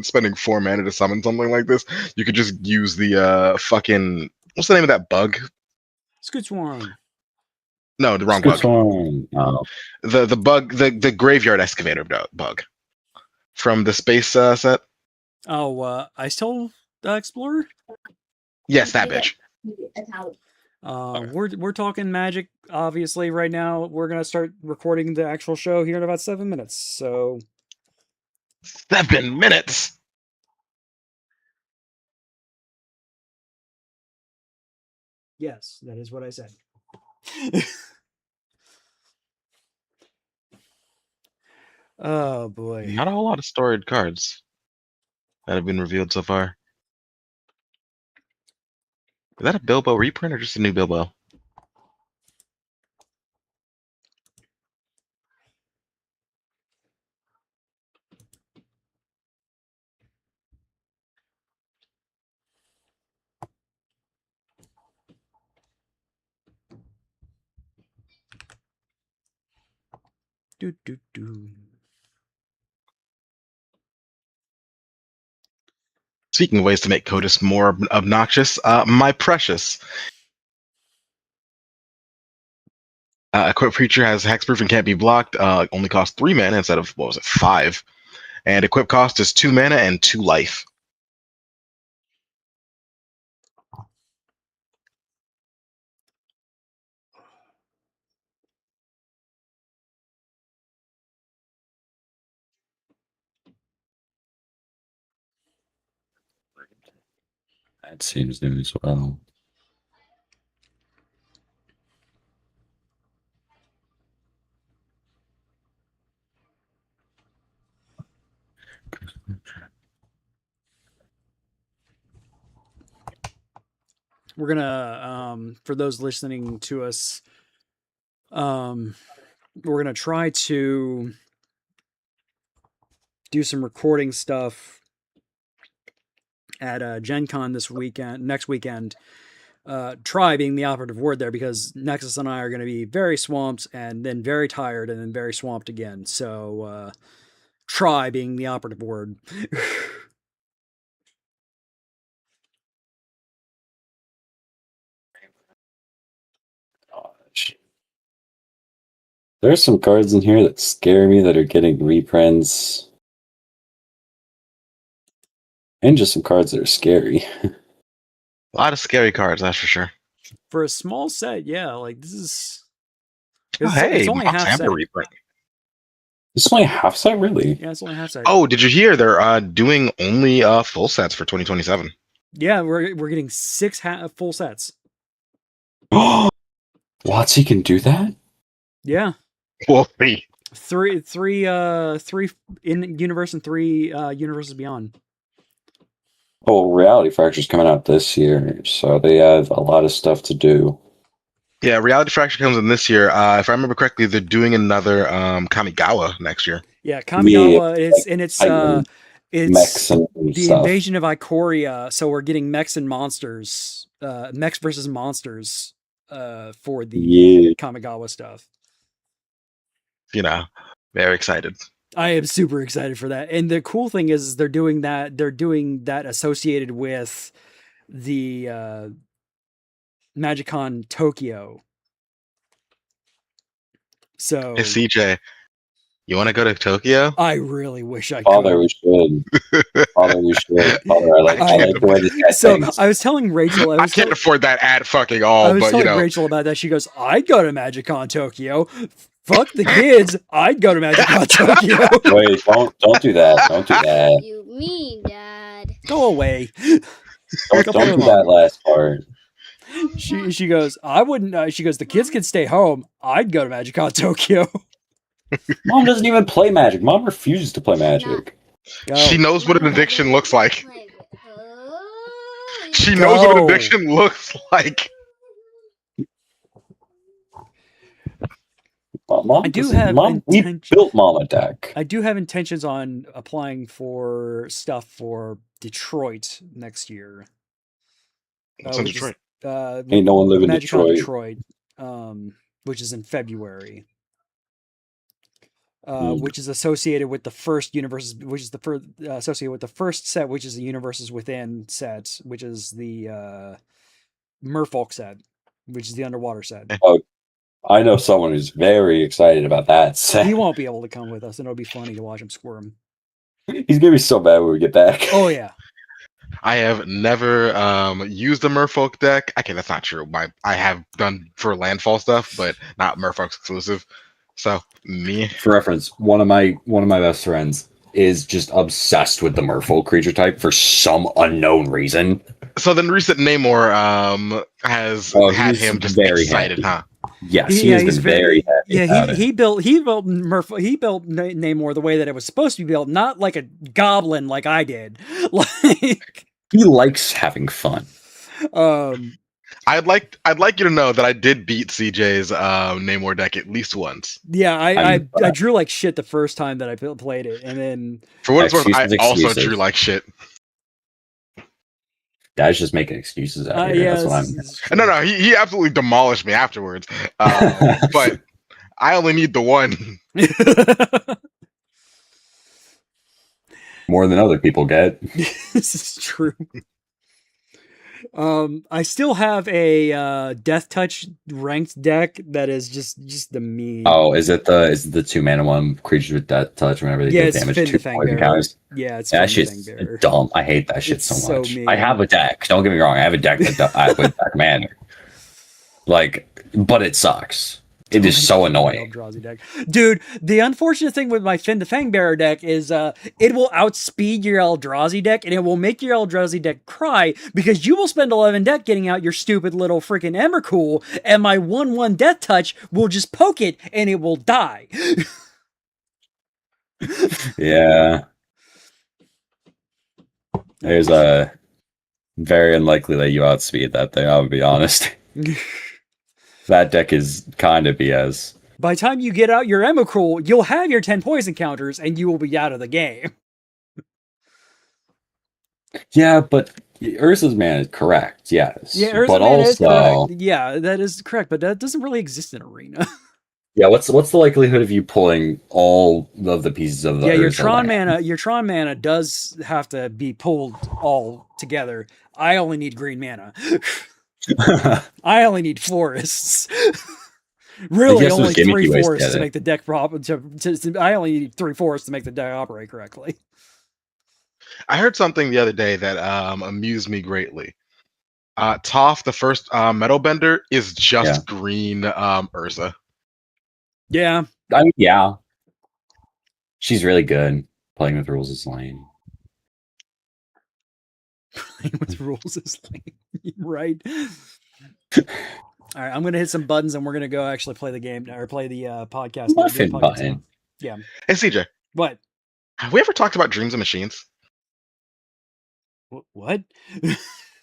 spending 4 mana to summon something like this, you could just use the fucking what's the name of that bug? Scootsworm. No, the wrong bug. Scootsworm. Oh. The bug, the graveyard excavator bug from the space set. Oh, Ice Toll Explorer. Yes, that bitch. We're talking Magic, obviously, right now. We're gonna start recording the actual show here in about 7 minutes. So 7 minutes. Yes, that is what I said. Oh boy. Not a whole lot of storied cards that have been revealed so far. Is that a Bilbo reprint or just a new Bilbo? Do do do. Speaking of ways to make Codis more obnoxious, my precious. Equip creature has hexproof and can't be blocked. Only costs 3 mana instead of, 5. And equip cost is 2 mana and 2 life. That seems new as well. We're gonna, for those listening to us, we're gonna try to do some recording stuff at Gen Con next weekend. Try being the operative word there, because Nexus and I are going to be very swamped and then very tired and then very swamped again. So try being the operative word. Gosh. There's some cards in here that scare me that are getting reprints. And just some cards that are scary. A lot of scary cards, that's for sure. For a small set, yeah, like this is. Hey, it's only half set. Reprint. This is only a half set, really? Yeah, it's only half set. Oh, did you hear they're doing only full sets for 2027? Yeah, we're getting 6 full sets. WotC can do that? Yeah. Well, 3 in universe and 3 universes beyond. Oh, Reality Fracture's coming out this year, so they have a lot of stuff to do. Yeah, Reality Fracture comes in this year. If I remember correctly, they're doing another Kamigawa next year. Yeah, Kamigawa is, and it's mechs and the stuff. invasion of Ikoria. So we're getting mechs and monsters, mechs versus monsters, for the Kamigawa stuff. You know, very excited. I am super excited for that. And the cool thing is they're doing that associated with the MagicCon Tokyo. So hey, CJ, you want to go to Tokyo? I really wish I Father, could. we should. Father, we should. Father, I like the way this guy So thinks. I was telling Rachel, I can't afford that at fucking all. I was but telling you know, Rachel about that. She goes, "I'd go to MagicCon Tokyo. Fuck the kids. I'd go to MagicCon Tokyo." Wait, don't do that. Don't do that. What do you mean, Dad? Go away. Don't do that last part. She goes, I wouldn't. She goes, the kids can stay home. I'd go to MagicCon Tokyo. Mom doesn't even play Magic. Mom refuses to play Magic. Go. she knows what an addiction looks like. She knows what an addiction looks like. Mom, we built Mom a deck. I do have intentions on applying for stuff for Detroit next year. What's in Detroit? Ain't no one living in MagicCon Detroit. Detroit, which is in February. which is associated with the first universes, which is the associated with the first set, which is the Universes Within set, which is the Merfolk set, which is the underwater set. Oh, I know someone who's very excited about that set. He won't be able to come with us, and it'll be funny to watch him squirm. He's gonna be so mad when we get back. Oh yeah. I have never used a Merfolk deck. Okay, that's not true. I have done for landfall stuff, but not Merfolk exclusive. So me. For reference, one of my best friends is just obsessed with the Merfolk creature type for some unknown reason. So then recent Namor has had him just very excited, happy. huh? Yes, he's been very happy. Yeah, he built Namor the way that it was supposed to be built, not like a goblin like I did. Like he likes having fun. I'd like you to know that I did beat CJ's Namor deck at least once. Yeah, I drew like shit the first time that I played it, and then for what it's worth, I also drew like shit. Dad's just making excuses out here. Yeah, that's what No, he absolutely demolished me afterwards. But I only need the one. More than other people get. This is true. I still have a Death Touch ranked deck that is just the meme. Oh, is it the 2-mana one, creatures with Death Touch whenever they do damage to poison counters? Yeah, it's that shit's dumb. I hate that shit so much. I have a deck. Don't get me wrong. I have a deck that with that commander. Like, but it sucks. It is so annoying. Dude, the unfortunate thing with my Finn the Fangbearer deck is it will outspeed your Eldrazi deck, and it will make your Eldrazi deck cry because you will spend 11 deck getting out your stupid little freaking Emrakul, and my 1/1 Death Touch will just poke it and it will die. Yeah. There's a very unlikely that you outspeed that thing, I'll be honest. That deck is kind of BS. By the time you get out your Emrakul, you'll have your 10 poison counters and you will be out of the game. Yeah, but Ursa's mana is correct, yes. Yeah, Ursa's mana is correct. Yeah, that is correct, but that doesn't really exist in Arena. Yeah, what's the likelihood of you pulling all of the pieces of the your Tron mana does have to be pulled all together. I only need green mana. I only need forests. Really, only 3 forests to make the deck I only need 3 forests to make the deck operate correctly. I heard something the other day that amused me greatly. Toph, the first metal bender, is just green Urza. Yeah. I mean, yeah. She's really good. Playing with rules is lame. Playing with rules is lame. Right. All right, I'm gonna hit some buttons and we're gonna go actually play the game or play the podcast. Button. Yeah. Hey CJ. What? Have we ever talked about Dreams of Machines? What?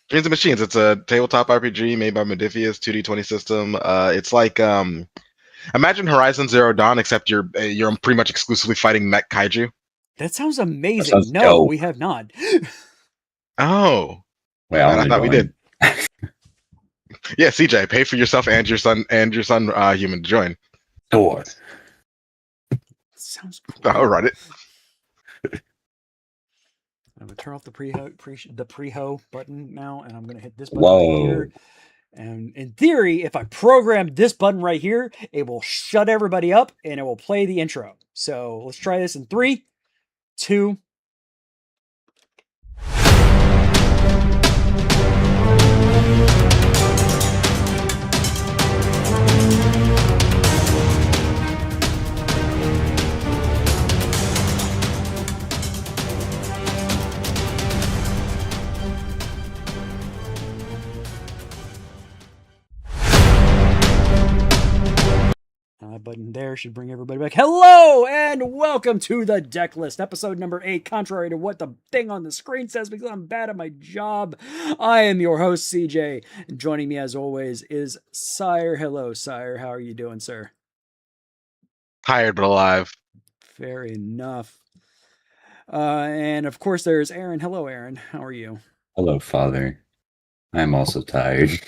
Dreams of Machines. It's a tabletop RPG made by Modifius 2D20 system. It's like imagine Horizon Zero Dawn, except you're pretty much exclusively fighting mech kaiju. That sounds amazing. No, we have not. Oh, well, I thought we did. Yeah, CJ, pay for yourself and your son human to join. Sure. Sounds cool. I'll run it. I'm gonna turn off the pre-ho button now, and I'm gonna hit this button right here. And in theory, if I program this button right here, it will shut everybody up and it will play the intro. So let's try this in 3, 2. Button there should bring everybody back. Hello and welcome to the Decklist, episode number 8. Contrary to what the thing on the screen says, because I'm bad at my job, I am your host CJ, and joining me as always is Sire. Hello, Sire. How are you doing, sir? Tired but alive. Fair enough. And of course, there's Aaron. Hello, Aaron. How are you? Hello, Father. I'm also tired.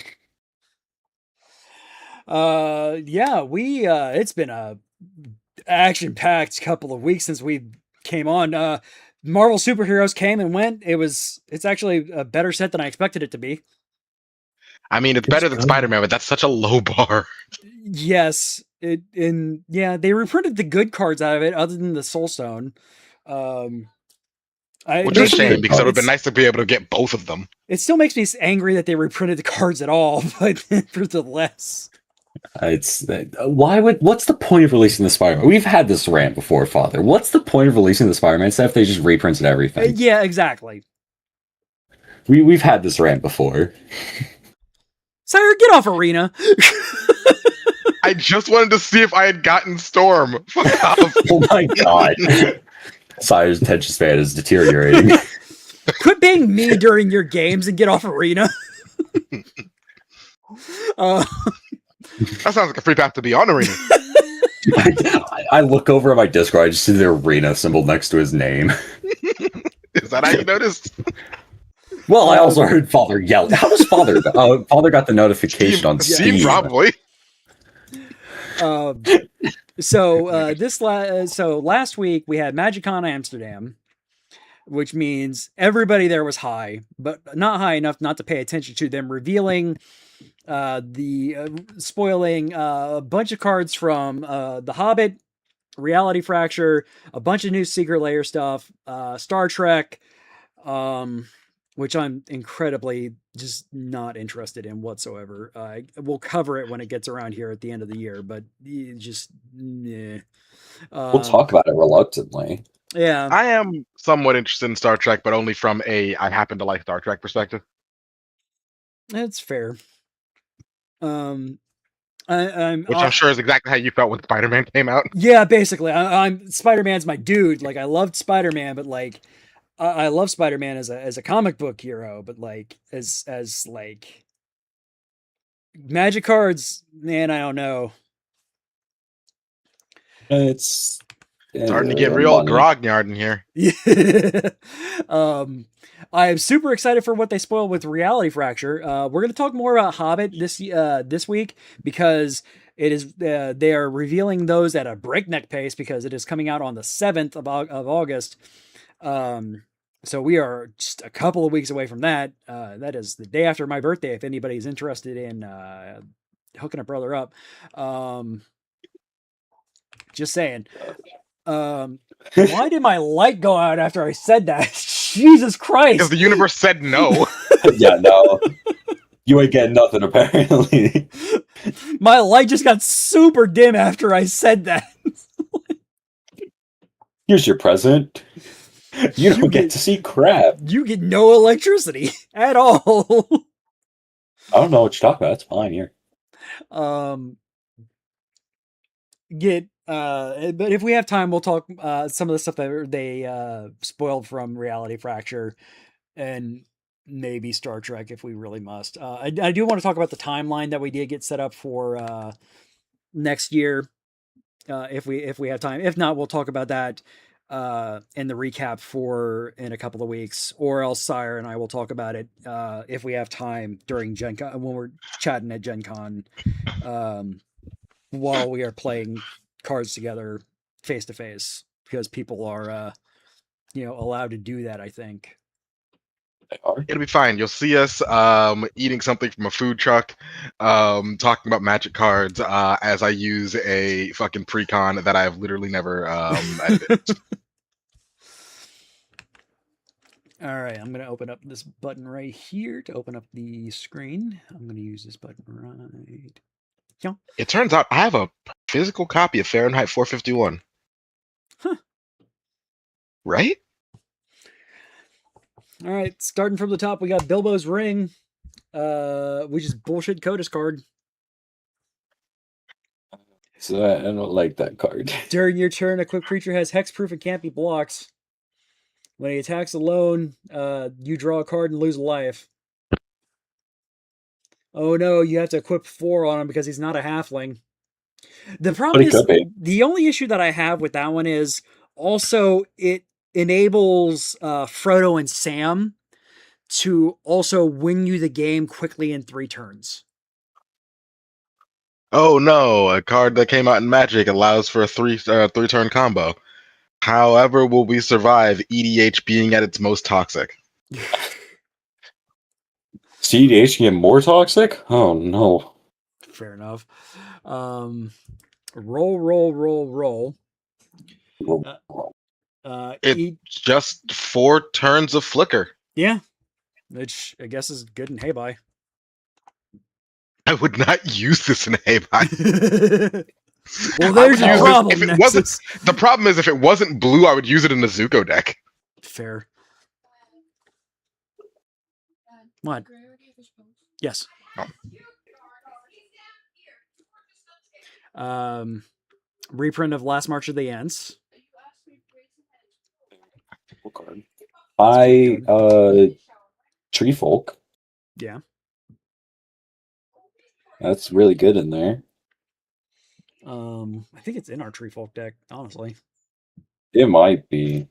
Yeah, we it's been a action-packed couple of weeks since we came on. Marvel superheroes came and went. It's actually a better set than I expected it to be. I mean, it's better than Spider-Man, but that's such a low bar. Yes, they reprinted the good cards out of it, other than the Soul Stone. Which is a shame, because it would have been nice to be able to get both of them. It still makes me angry that they reprinted the cards at all, but nevertheless. What's the point of releasing the Spider-Man? We've had this rant before, Father. What's the point of releasing the Spider-Man set if they just reprinted everything? Yeah, exactly. We've had this rant before. Sire, get off Arena. I just wanted to see if I had gotten Storm. Fuck off. Oh my god. Sire's attention span is deteriorating. Quit being me during your games and get off Arena. That sounds like a free path to be on Arena. I look over at my Discord, I just see the Arena symbol next to his name. Is that how you noticed? Well, I also heard Father yell. How does Father... Father got the notification on Steam. Probably. So last week we had MagicCon Amsterdam, which means everybody there was high, but not high enough not to pay attention to them revealing spoiling a bunch of cards from The Hobbit, Reality Fracture, a bunch of new Secret Layer stuff, Star Trek, which I'm incredibly just not interested in whatsoever. We'll cover it when it gets around here at the end of the year, but just we'll talk about it reluctantly. Yeah, I am somewhat interested in Star Trek, but only from I happen to like Star Trek perspective. That's fair. I'm sure is exactly how you felt when Spider-Man came out. Yeah, basically, I'm Spider-Man's my dude. Like, I loved Spider-Man, but like, I love Spider-Man as a comic book hero, but like as like Magic cards, man, I don't know. It's starting to get real grognard in here. Yeah. I am super excited for what they spoiled with Reality Fracture. We're going to talk more about Hobbit this week because it is they are revealing those at a breakneck pace because it is coming out on the 7th of August. So we are just a couple of weeks away from that. That is the day after my birthday. If anybody's interested in hooking a brother up, just saying. Why did my light go out after I said that? Jesus Christ! Because the universe said no. Yeah, no. You ain't getting nothing, apparently. My light just got super dim after I said that. Here's your present. You don't get to see crap. You get no electricity at all. I don't know what you're talking about. It's fine here. But if we have time, we'll talk some of the stuff that they spoiled from Reality Fracture and maybe Star Trek if we really must. I do want to talk about the timeline that we did get set up for next year if we have time. If not, we'll talk about that in the recap in a couple of weeks, or else Sire and I will talk about it if we have time during Gen Con when we're chatting at Gen Con while we are playing cards together face to face, because people are allowed to do that, I think. They are. It'll be fine. You'll see us eating something from a food truck, talking about Magic cards as I use a fucking pre-con that I've literally never edited. All right, I'm going to open up this button right here to open up the screen. I'm going to use this button right. Yeah. It turns out I have a physical copy of Fahrenheit 451. Huh. Right? All right, starting from the top, we got Bilbo's Ring, which is bullshit Codis card. So I don't like that card. During your turn, a quick creature has hexproof and can't be blocked. When he attacks alone, you draw a card and lose a life. Oh no, you have to equip 4 on him because he's not a halfling. The problem is, the only issue that I have with that one is also it enables Frodo and Sam to also win you the game quickly in 3 turns. Oh no, a card that came out in Magic allows for a three-turn combo. However, will we survive EDH being at its most toxic? CDH can get more toxic? Oh no. Fair enough. Roll. It's just 4 turns of flicker. Yeah, which I guess is good in Hey Bye. I would not use this in Hey Bye. Well, there's a problem. If it wasn't, the problem is if it wasn't blue, I would use it in the Zuko deck. Fair. What? Yes. Oh. Reprint of Last March of the Ants. By Tree Folk. Yeah. That's really good in there. I think it's in our Tree Folk deck, honestly. It might be.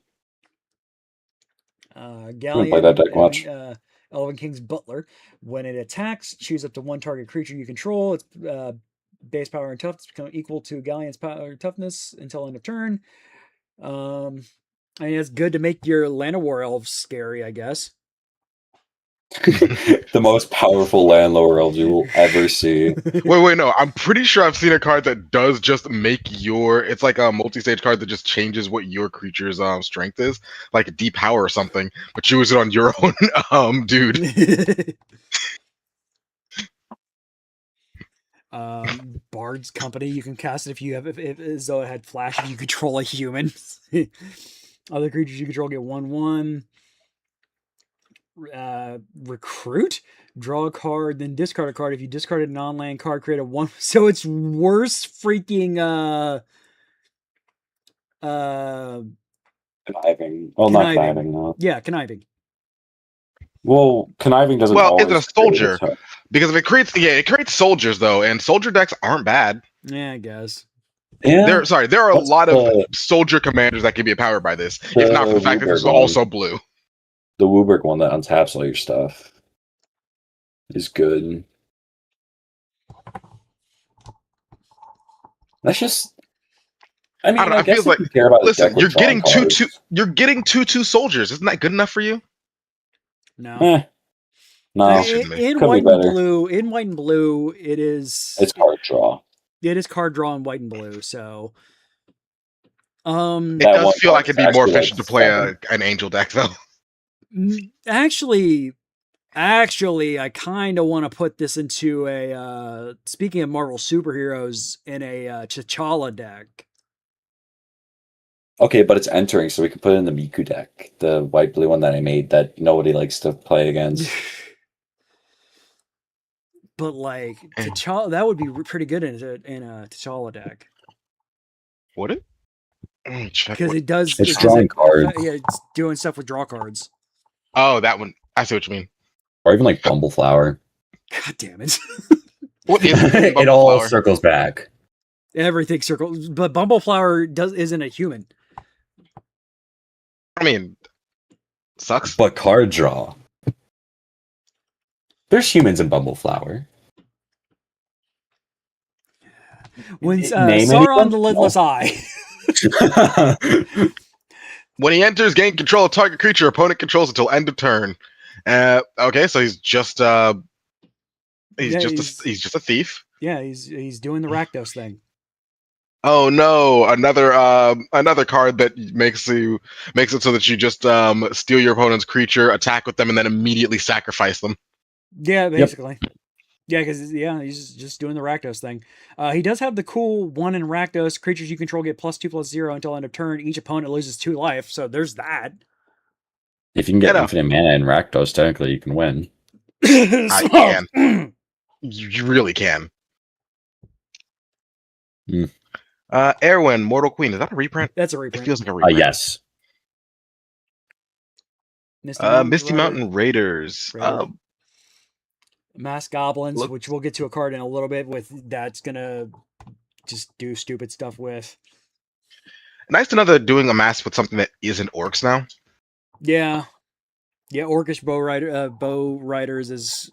Galleon, play that deck much. Elven King's Butler. When it attacks, choose up to one target creature you control. Its base power and toughness become equal to Galleon's power and toughness until end of turn. I mean, it's good to make your Land of War Elves scary, I guess. The most powerful land lower elves you will ever see. Wait, no. I'm pretty sure I've seen a card that does just make your. It's like a multi-stage card that just changes what your creature's strength is, like a deep power or something. But you use it on your own, dude. Bard's Company. You can cast it if you have if as though it had flash. If you control a human. Other creatures you control get 1/1. Recruit, draw a card, then discard a card. If you discard a non-land card, create a 1. So it's worse freaking conniving. Well, not conniving, no. Yeah, conniving. Well, conniving doesn't. Well, it's a soldier because if it creates soldiers though, and soldier decks aren't bad. Yeah, I guess. Yeah. There are a lot of soldier commanders that can be powered by this, if not for the fact that this is also blue. The Wooburg one that untaps all your stuff is good. That's just. I mean, I guess like care about listen, you're getting two soldiers. Isn't that good enough for you? No. No. In white and blue, it is. It's card draw. It is card draw in white and blue. So. It does feel like it'd be more efficient to play an angel deck though. Actually, I kind of want to put this into a, speaking of Marvel superheroes, in a T'Challa deck. Okay, but it's entering, so we can put it in the Miku deck, the white-blue one that I made that nobody likes to play against. But, like, T'Challa, that would be pretty good in a T'Challa deck. Would it? Because it does... It's drawing cards. Yeah, it's doing stuff with draw cards. Oh, that one. I see what you mean. Or even like Bumbleflower. God damn it. What is it all circles back. Everything circles. But Bumbleflower isn't a human. I mean, sucks. But card draw. There's humans in Bumbleflower. When Sauron the Lidless Eye. When he enters, gain control of target creature opponent controls until end of turn. Okay, so he's just a thief. Yeah, he's doing the Rakdos thing. Oh no! Another card that makes it so that you just steal your opponent's creature, attack with them, and then immediately sacrifice them. Yeah, basically. Yep. Yeah, because he's just doing the Rakdos thing. He does have the cool 1 in Rakdos. Creatures you control get +2/+0 until end of turn. Each opponent loses 2 life. So there's that. If you can get infinite mana in Rakdos, technically you can win. I can. You really can. Erwin, Mortal Queen. Is that a reprint? That's a reprint. It feels like a reprint. Yes. Misty Mountain Raiders. Mass Goblins, which we'll get to a card in a little bit that's gonna just do stupid stuff with. Nice to know they're doing a mass with something that isn't orcs now. Yeah. Orcish Bow Riders is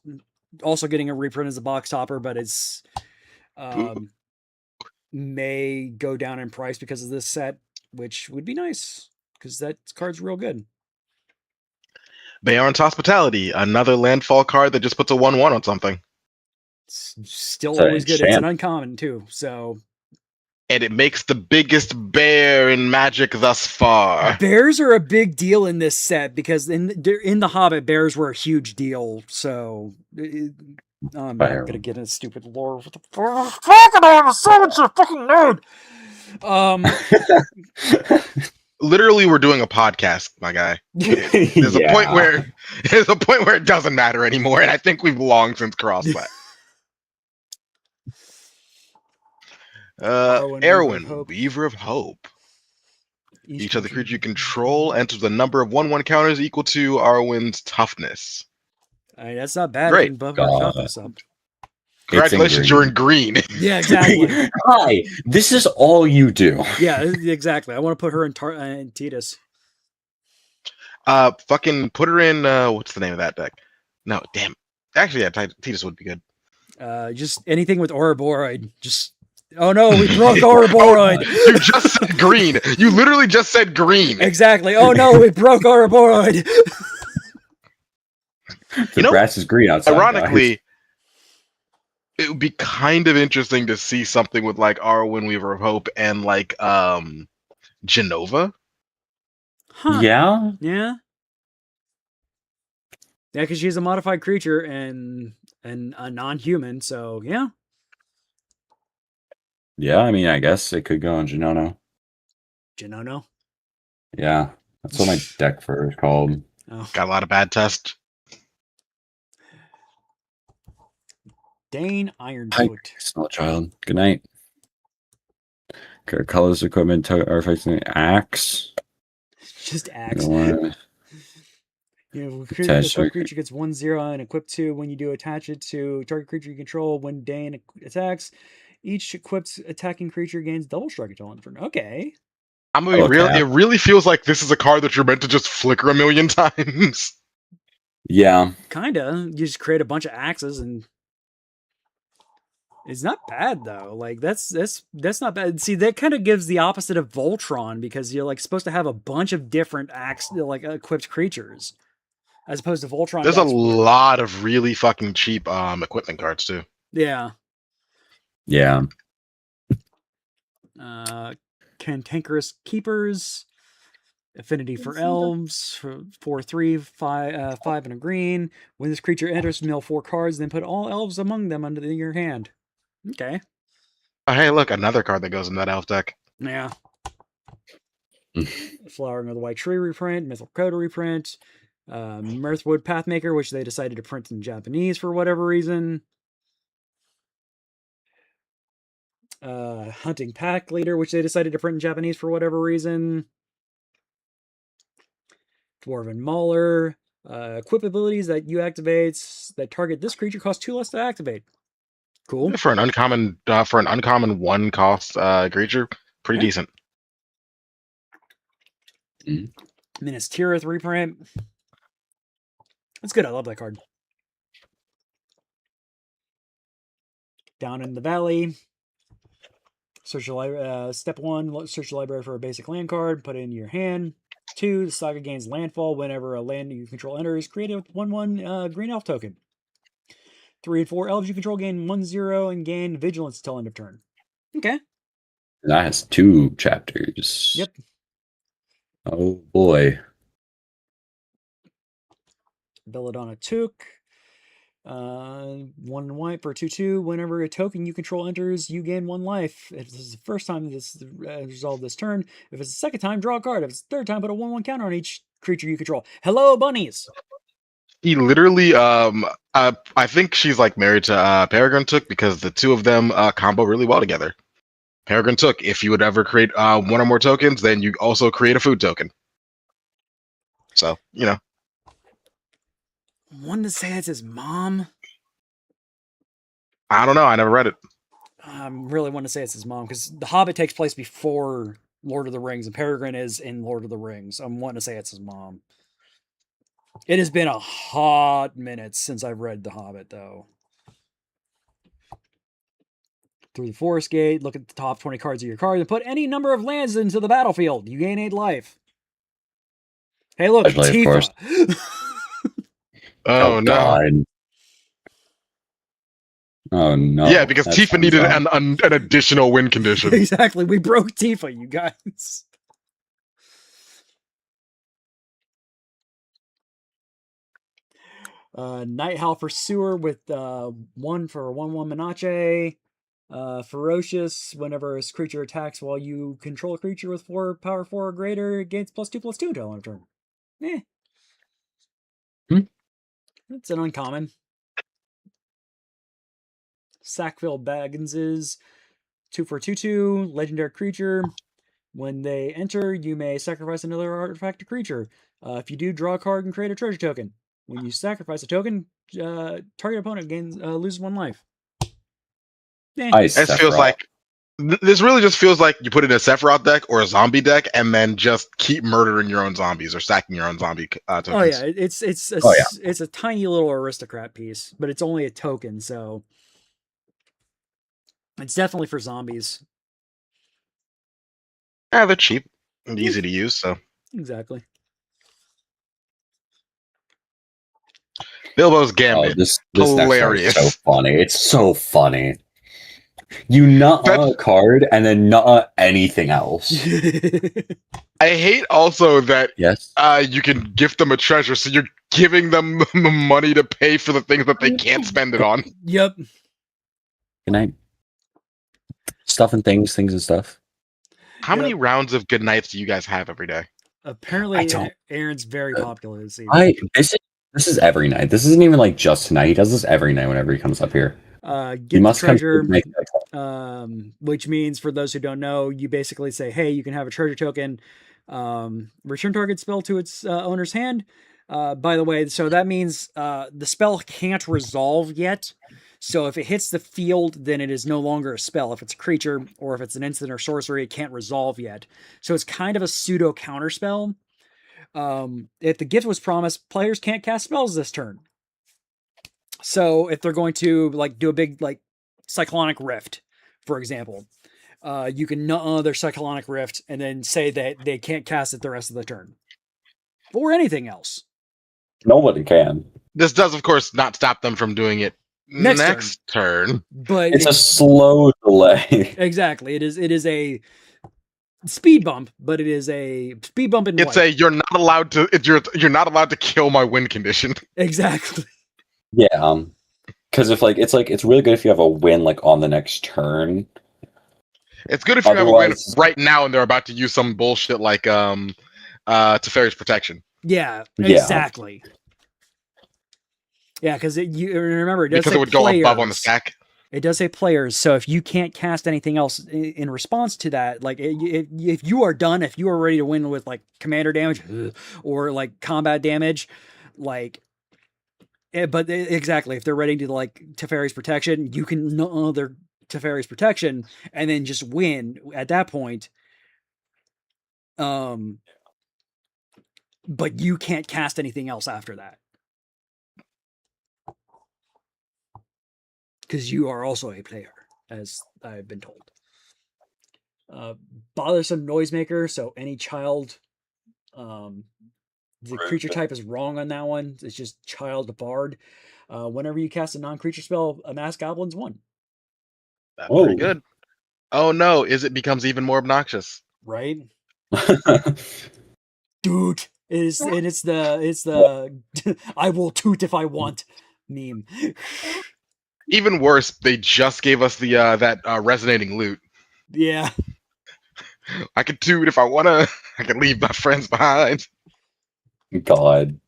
also getting a reprint as a box topper, but it's may go down in price because of this set, which would be nice because that card's real good. Bayarn's Hospitality, another landfall card that just puts a 1/1 on something. It's still always good. It's an uncommon too, so. And it makes the biggest bear in Magic thus far. Bears are a big deal in this set because in the Hobbit, bears were a huge deal. So I'm not gonna get into stupid lore. What the fuck? I'm such a fucking nerd. Literally, we're doing a podcast, my guy. There's a point where it doesn't matter anymore, and I think we've long since crossed that. Erwin, Weaver of Hope. Each of the creatures you control enters the number of 1/1 counters equal to Arwen's toughness. I mean, that's not bad. Great. Toughness up. Congratulations, you're in green. Yeah, exactly. Hi, this is all you do. Yeah, exactly. I want to put her in Titus. Fucking put her in, what's the name of that deck? No, damn. Actually, yeah, Titus would be good. Just anything with Ouroboros. Oh no, we broke Ouroboros. You just said green. You literally just said green. Exactly. Oh no, we broke Ouroboros. The grass is green outside. Ironically, guys. It would be kind of interesting to see something with like Arwen, Weaver of Hope, and like Genova. Huh. Yeah. Yeah. Yeah, because she's a modified creature and a non-human, so yeah. Yeah, I mean, I guess it could go on Genono. Genono? Yeah, that's what my deck for is called. Oh. Got a lot of bad tests. Dane Ironfoot. Small child. Good night. Colors, equipment, artifacts, axe. Just axe. This creature gets 1/0 and equip 2. When you do, attach it to target creature you control. When Dane attacks, each equipped attacking creature gains double strike until end of turn. Okay. I mean, it really feels like this is a card that you're meant to just flicker a million times. Yeah. Kinda. You just create a bunch of axes and it's not bad though. Like that's not bad. See, that kind of gives the opposite of Voltron because you're like supposed to have a bunch of different equipped creatures. As opposed to Voltron. There's a lot of really fucking cheap equipment cards too. Yeah. Yeah. Cantankerous Keepers. Affinity for Elves. 4/3, 5 and a green. When this creature enters, mill 4 cards, then put all elves among them under your hand. Okay. Oh, hey, look, another card that goes in that elf deck. Yeah. Flowering of the White Tree reprint. Mythical Coda reprint. Mirthwood Pathmaker, which they decided to print in Japanese for whatever reason. Hunting Pack Leader, which they decided to print in Japanese for whatever reason. Dwarven Mauler. Equip abilities that you activate that target this creature cost 2 less to activate. Cool. For an uncommon 1 cost creature, pretty decent. Minas Tirith reprint. That's good. I love that card. Down in the Valley. Search your step 1, search your library for a basic land card, put it in your hand. 2, the saga gains landfall whenever a land you control enters, created with 1/1 green elf token. 3 and 4 elves you control gain 1/0 and gain vigilance until end of turn. Okay. That has 2 chapters. Yep. Oh boy. Belladonna Took. 1 white for 2/2. Whenever a token you control enters, you gain 1 life. If this is the first time this is resolved this turn, if it's the second time, draw a card. If it's the third time, put a 1/1 counter on each creature you control. Hello, bunnies. He literally, I think she's like married to Peregrine Took because the two of them combo really well together. Peregrine Took, if you would ever create 1 or more tokens, then you also create a food token. So, you know. One to say it's his mom. I don't know. I never read it. I really want to say it's his mom because The Hobbit takes place before Lord of the Rings and Peregrine is in Lord of the Rings. I'm wanting to say it's his mom. It has been a hot minute since I've read The Hobbit, though. through the forest gate, look at the top 20 cards of your card, and put any number of lands into the battlefield. You gain 8 life. Hey, look, Tifa. Oh, no. God. Oh, no. Yeah, because Tifa needed an additional win condition. Exactly. We broke Tifa, you guys. Night Howl Pursuer with 1 for 1/1 Menache. Ferocious, whenever a creature attacks while you control a creature with power 4 or greater, it gains +2/+2 until end of turn. It's an uncommon. Sackville Bagginses, 2 for 2/2, legendary creature. When they enter, you may sacrifice another artifact to creature. If you do, draw a card and create a treasure token. When you sacrifice a token, target opponent loses 1 life. Nice. This really just feels like you put it in a Sephiroth deck or a zombie deck, and then just keep murdering your own zombies or stacking your own zombie tokens. Oh yeah, it's a tiny little aristocrat piece, but it's only a token, so it's definitely for zombies. Yeah, they're cheap and easy to use, so exactly. Bilbo's Gambit. This hilarious. Next is so funny. It's so funny. You nut a card and then nut anything else. I hate also that yes, you can gift them a treasure, so you're giving them money to pay for the things that they can't spend it on. Yep. Good night. Stuff and things and stuff. How many rounds of good nights do you guys have every day? Apparently, Aaron's very popular this evening. This is every night. This isn't even like just tonight. He does this every night whenever he comes up here. Get the treasure, which means, for those who don't know, you basically say, hey, you can have a treasure token, return target spell to its owner's hand. By the way, so that means the spell can't resolve yet. So if it hits the field, then it is no longer a spell. If it's a creature or if it's an instant or sorcery, it can't resolve yet. So it's kind of a pseudo counter spell. If the gift was promised, players can't cast spells this turn. So if they're going to like do a big like Cyclonic Rift, for example, you can nut their Cyclonic Rift and then say that they can't cast it the rest of the turn. Or anything else. Nobody can. This does, of course, not stop them from doing it next turn. But it's a slow delay. Exactly. It is a speed bump, but it is a speed bump in white. You're not allowed to kill my win condition. Exactly. Yeah. Because if it's really good if you have a win like on the next turn. It's good if you have a win right now and they're about to use some bullshit like Teferi's Protection. Yeah, exactly. Yeah, because you remember it does because say it would players. go above on the stack. It does say players, so if you can't cast anything else in response to that, like if you are done, if you are ready to win with like commander damage or like combat damage, like, but exactly, if they're ready to like Teferi's Protection, you can nut their Teferi's Protection and then just win at that point. But you can't cast anything else after that. Because you are also a player, as I've been told. Bothersome Noisemaker, so any child, the creature type is wrong on that one. It's just child bard. Whenever you cast a non-creature spell, amass goblins 1. That's pretty good. Oh no, it becomes even more obnoxious. Right? Dude, it's the I will toot if I want meme. Even worse, they just gave us the that resonating loot. Yeah. I could toot if I wanna. I can leave my friends behind. God.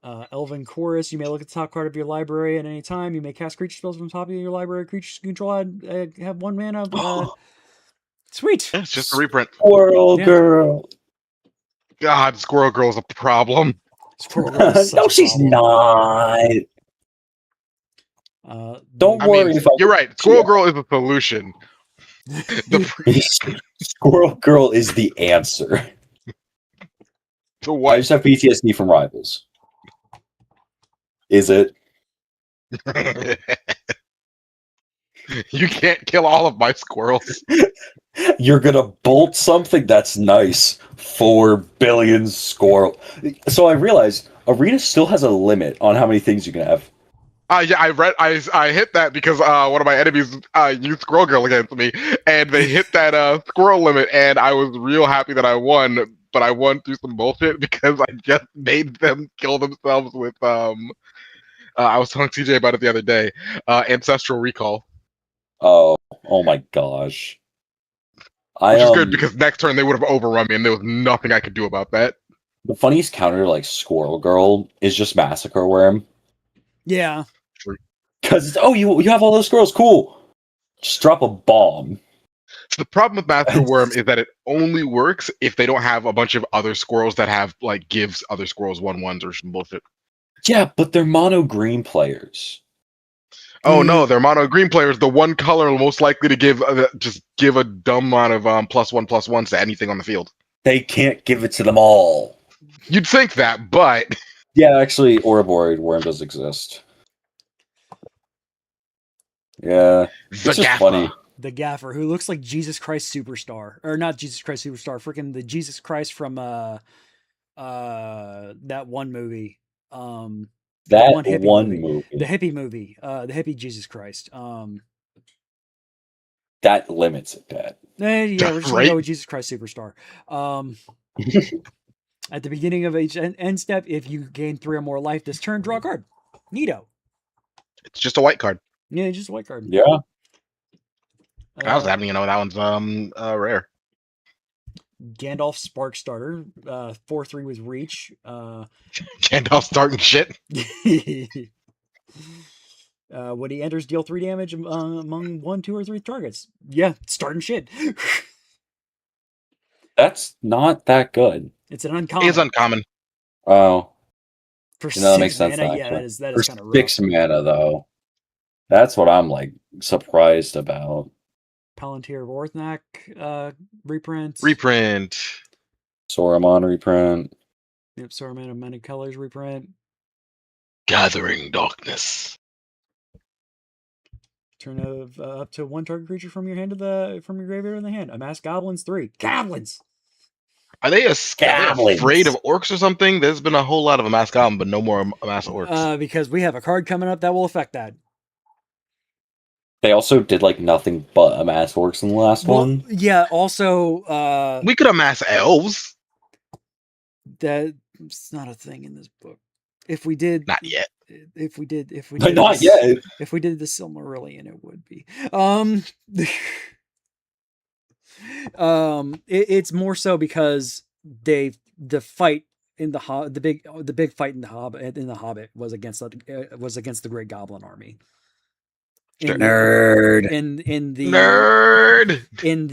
Elven Chorus. You may look at the top card of your library at any time. You may cast creature spells from the top of your library. Creatures you control have 1 mana. Sweet. Yeah, it's just a reprint. Squirrel Girl. God, Squirrel Girl's a problem. Squirrel Girl is no, she's not. Don't worry. You're right. Squirrel Girl is the solution. Squirrel Girl is the answer. To what? I just have PTSD from Rivals. Is it? You can't kill all of my squirrels. You're gonna bolt something that's nice. 4 billion squirrel. So I realized Arena still has a limit on how many things you can have. Yeah, I hit that because one of my enemies used Squirrel Girl against me, and they hit that squirrel limit, and I was real happy that I won. But I won through some bullshit because I just made them kill themselves with I was telling TJ about it the other day. Ancestral Recall. Oh my gosh. Which is good because next turn they would have overrun me, and there was nothing I could do about that. The funniest counter to like Squirrel Girl is just Massacre Worm. Yeah. Because you have all those squirrels, cool. Just drop a bomb. So the problem with Massacre Worm is that it only works if they don't have a bunch of other squirrels that have like gives other squirrels 1/1s or some bullshit. Yeah, but they're mono green players. Oh no, they're mono green players. The one color most likely to give just give a dumb amount of +1/+1s to anything on the field. They can't give it to them all. You'd think that, but yeah, actually, Ouroboros Worm does exist. Yeah, it's just funny. The Gaffer, who looks like Jesus Christ Superstar, or not Jesus Christ Superstar, freaking the Jesus Christ from that one movie. That one movie. The hippie movie. The hippie Jesus Christ. That limits it, Pat. Yeah, we're just gonna go with Jesus Christ Superstar. At the beginning of each end step, if you gain 3 or more life this turn, draw a card. Neato. It's just a white card. Yeah, just a white card. Yeah. I was having that one's rare. Gandalf Spark Starter, 4/3 with reach. Gandalf starting shit. When he enters, deal 3 damage among 1, 2, or 3 targets. Yeah, starting shit. That's not that good. It's an uncommon. It's uncommon. Oh. For that makes sense. Mana, yeah, that is kind of rough. 6 mana, though. That's what I'm, like, surprised about. Palantir of Orthnak reprint. Saruman reprint. Yep, Saruman of Many Colors reprint. Gathering Darkness. Turn of up to 1 target creature from your graveyard in the hand. Amass Goblins 3. Goblins! Are they afraid of orcs or something? There's been a whole lot of Amass Goblin, but no more Amass orcs. Because we have a card coming up that will affect that. They also did like nothing but amass orcs in the last one. Yeah, also we could amass elves. That's not a thing in this book. If we did not yet. If we did not yet. If we did the Silmarillion, it would be. It's more so because the fight in the big fight in the Hobbit was against the Great Goblin Army. Nerd. In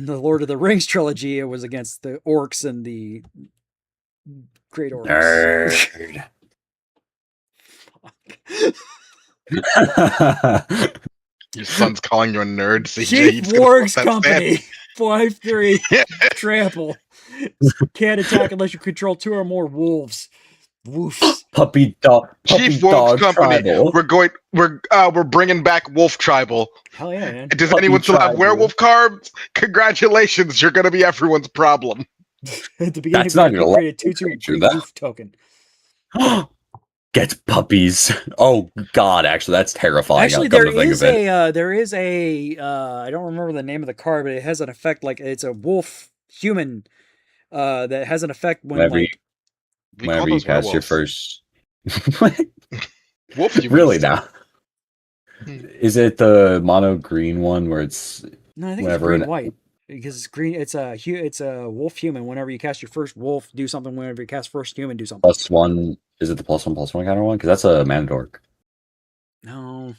the Lord of the Rings trilogy, it was against the orcs and the great orcs. Nerd. Your son's calling you a nerd. Chief Warg's Company. 5/3 trample. Can't attack unless you control 2 or more wolves. Woofs. Puppy dog. Chief Wolf Company. Tribal. We're bringing back Wolf Tribal. Hell yeah, man. Does anyone still have werewolf cards? Congratulations, you're gonna be everyone's problem. At the beginning, that's not your create a 2/2 wolf token. Gets puppies. Oh God, actually, that's terrifying. Actually, there is a I don't remember the name of the card, but it has an effect like it's a wolf human that has an effect when whenever you cast your first wolf humans. Really now? Is it the mono green one where it's no? I think it's green white because it's green. It's a wolf human. Whenever you cast your first wolf, do something. Whenever you cast first human, do something. +1. Is it the +1/+1 counter one? Because that's a mana dork. No.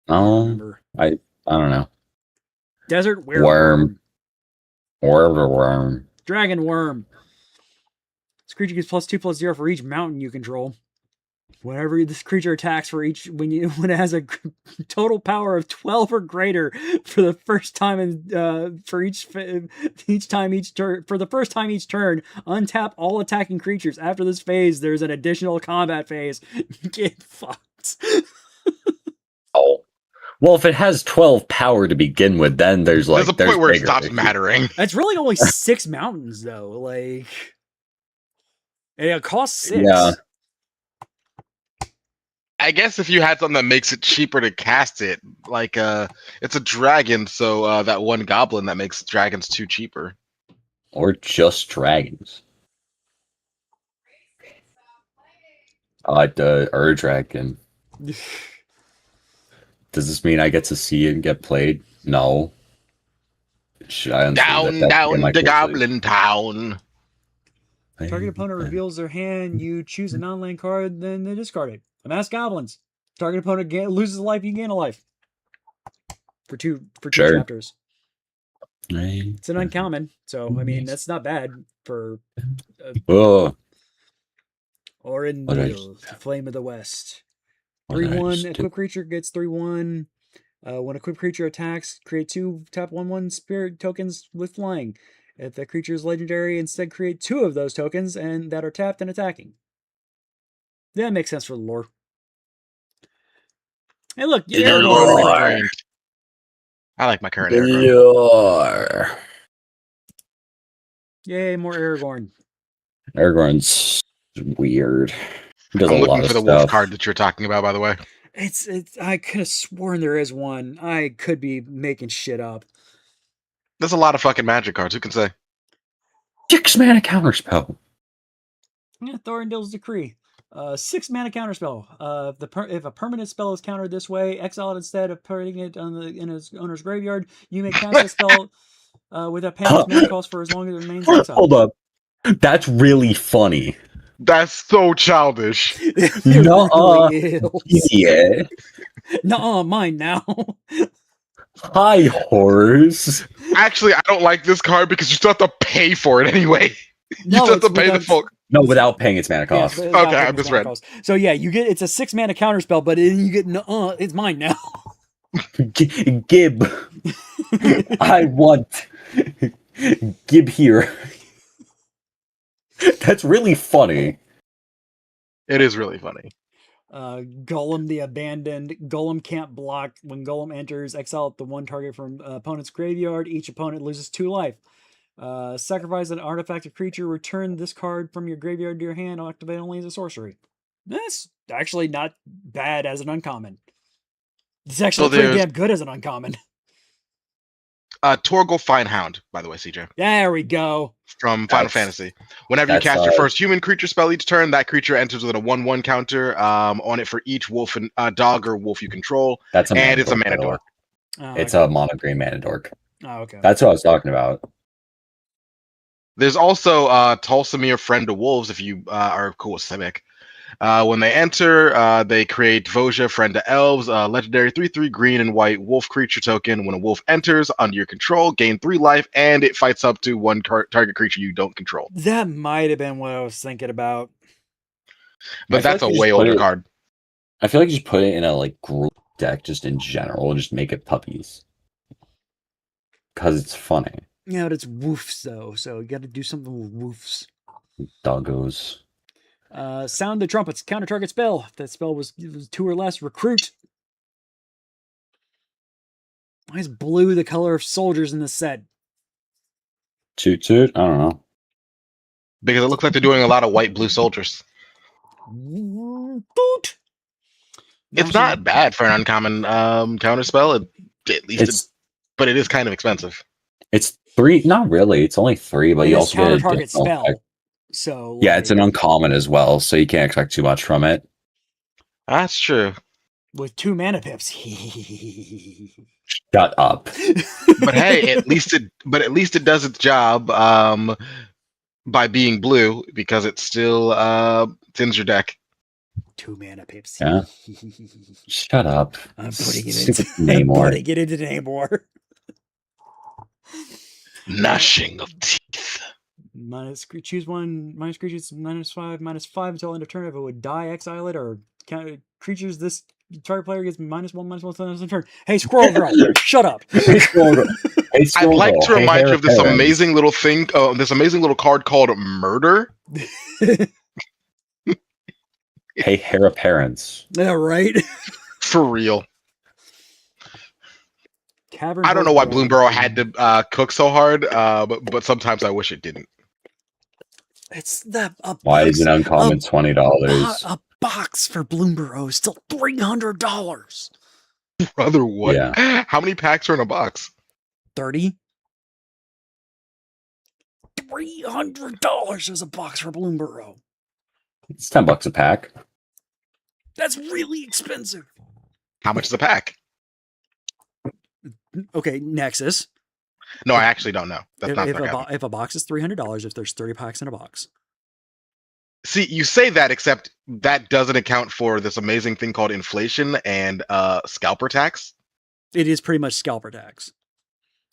I don't know. Desert worm. Dragon worm. This creature gets +2/+0 for each mountain you control. Whenever this creature attacks when it has a total power of 12 or greater for the first time for the first time each turn, untap all attacking creatures. After this phase, there's an additional combat phase. Get fucked. Oh, Well, if it has 12 power to begin with, then there's a point where it bigger stops issues. mattering. It's really only 6 mountains though. Like, and it costs 6. Yeah. I guess if you had something that makes it cheaper to cast it, like it's a dragon, so that one goblin that makes dragons 2 cheaper. Or just dragons. The Ur-Dragon. Does this mean I get to see it and get played? No. Should I down the Goblin Town. Target opponent reveals their hand. You choose a non-land card, then they discard it. Amass Goblins. Target opponent loses a life. You gain a life. For two chapters. It's an uncommon, so I mean that's not bad for. Orendil, the Flame of the West. 3/1. Equipped creature gets 3/1. When a equipped creature attacks, create 2 tap 1/1 spirit tokens with flying. If the creature is legendary, instead create 2 of those tokens and that are tapped and attacking. That makes sense for the lore. Hey, look, I like my current Aragorn. Yay, more Aragorn. Aragorn's weird. He does I'm a lot looking of for the stuff. wolf card that you're talking about, by the way. It's. I could have sworn there is one. I could be making shit up. There's a lot of fucking magic cards. Who can say? 6-mana counterspell. Yeah, Thorindil's Decree. 6-mana counterspell. If a permanent spell is countered this way, exile it instead of putting it in its owner's graveyard. You may cast a spell without paying its mana cost for as long as it remains exiled. Hold up. That's really funny. That's so childish. No, yeah. Nuh-uh, mine now. Hi, horrors. Actually, I don't like this card because you still have to pay for it anyway. You still have to pay the full. No, without paying its mana cost. Okay, I misread. So yeah, it's a 6-mana counterspell, but then you get it's mine now. Gib. I want Gib here. That's really funny. It is really funny. Golem the Abandoned. Golem can't block. When Golem enters, exile the 1 target from opponent's graveyard. Each opponent loses 2 life. Sacrifice an artifact of creature. Return this card from your graveyard to your hand. I'll activate only as a sorcery. That's actually not bad as an uncommon. It's actually pretty damn good as an uncommon. Torgal Finehound, by the way, CJ. There we go. From Final Fantasy. Whenever you cast your first human creature spell each turn, that creature enters with a 1/1 counter on it for each wolf and dog or wolf you control. It's a mana dork. It's a mono green mana dork. Oh, okay. That's what I was talking about. There's also Tulsamir, Friend to Wolves, if you are cool with Simic. When they enter, they create Voja, Friend to Elves, legendary 3/3 green and white wolf creature token. When a wolf enters under your control, gain 3 life, and it fights up to 1 target creature you don't control. That might have been what I was thinking about. But that's a way older card. I feel like you just put it in a group deck just in general, just make it puppies. Because it's funny. Yeah, but it's woofs though, so you got to do something with woofs. Doggos. Sound the trumpets. Counter target spell. If that spell was 2 or less, recruit. Why is blue the color of soldiers in this set? Toot toot? I don't know. Because it looks like they're doing a lot of white-blue soldiers. Boot. It's not bad for an uncommon counter spell. But it is kind of expensive. It's 3. Not really. It's only 3, but you also get a target spell. So yeah, it's an uncommon as well, so you can't expect too much from it. That's true. With 2 mana pips. Shut up. But hey, at least it does its job by being blue because it still thins your deck. 2 mana pips. Yeah. Shut up. I'm putting it into Namor. Gnashing of teeth. Choose 1 minus creatures -5 until end of turn. If it would die, exile it, or creatures this target player gets -1/-1 turn. Hey, Squirrel Girl, shut up. Hey, Squirrel Girl. I'd like to remind you of this amazing little thing, this amazing little card called Murder. Hey, Hair of Parents. Yeah, right. For real. I don't know why Bloomburrow had to cook so hard, but sometimes I wish it didn't. It's the why is an uncommon $20? A box for Bloomburrow is still $300. Brother, what? Yeah. How many packs are in a box? 30. $300 is a box for Bloomburrow. It's $10 a pack. That's really expensive. How much is a pack? Okay, Nexus. No, I actually don't know. That's not if a box is $300, if there's 30 packs in a box. See, you say that, except that doesn't account for this amazing thing called inflation and scalper tax. It is pretty much scalper tax.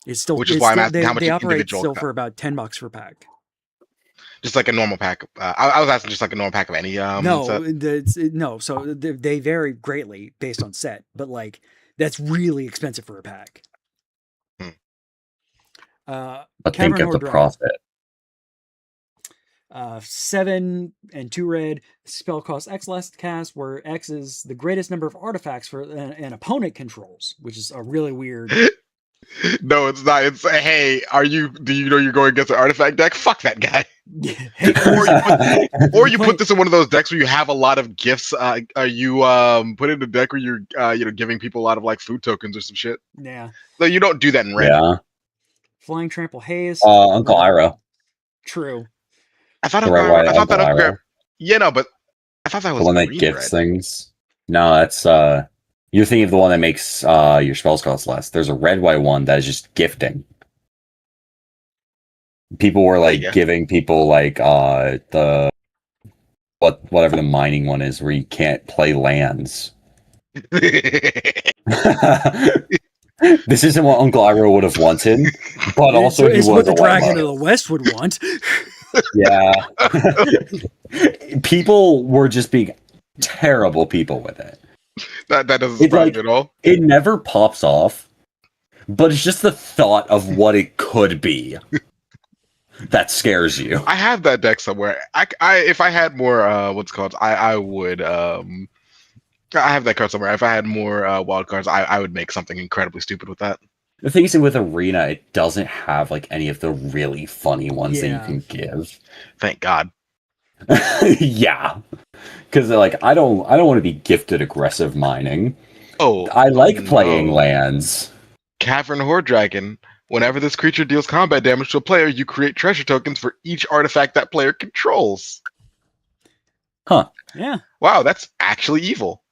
It's still, which is why I'm asking how much they an operate individual still for about $10 per pack. Just like a normal pack. I was asking just like a normal pack of any. No. So they vary greatly based on set, but like that's really expensive for a pack. But think of the profit. 7 and 2 red. Spell costs X less to cast, where X is the greatest number of artifacts for an opponent controls, which is a really weird. No, it's not. It's hey, do you know you're going against an artifact deck? Fuck that guy. or you put this in one of those decks where you have a lot of gifts. You put in a deck where you're giving people a lot of like food tokens or some shit. Yeah. No, you don't do that in red. Yeah. Flying Trample Haze. Uncle Iroh. True. I thought that Uncle yeah, no, but I thought that was the one that gifts things. No, that's you're thinking of the one that makes your spells cost less. There's a red-white one that is just gifting. People were like giving people like the whatever the mining one is where you can't play lands. This isn't what Uncle Iroh would have wanted, but also it's what the Dragon of the West would want. Yeah. People were just being terrible people with it. That doesn't surprise me at all. It never pops off, but it's just the thought of what it could be that scares you. I have that deck somewhere. I if I had more I would I have that card somewhere. If I had more wild cards, I would make something incredibly stupid with that. The thing is, with Arena, it doesn't have like any of the really funny ones that you can give. Thank God. Yeah, because like I don't want to be gifted aggressive mining. Oh, I like playing lands. Cavern Horde Dragon. Whenever this creature deals combat damage to a player, you create treasure tokens for each artifact that player controls. Huh. Yeah. Wow, that's actually evil.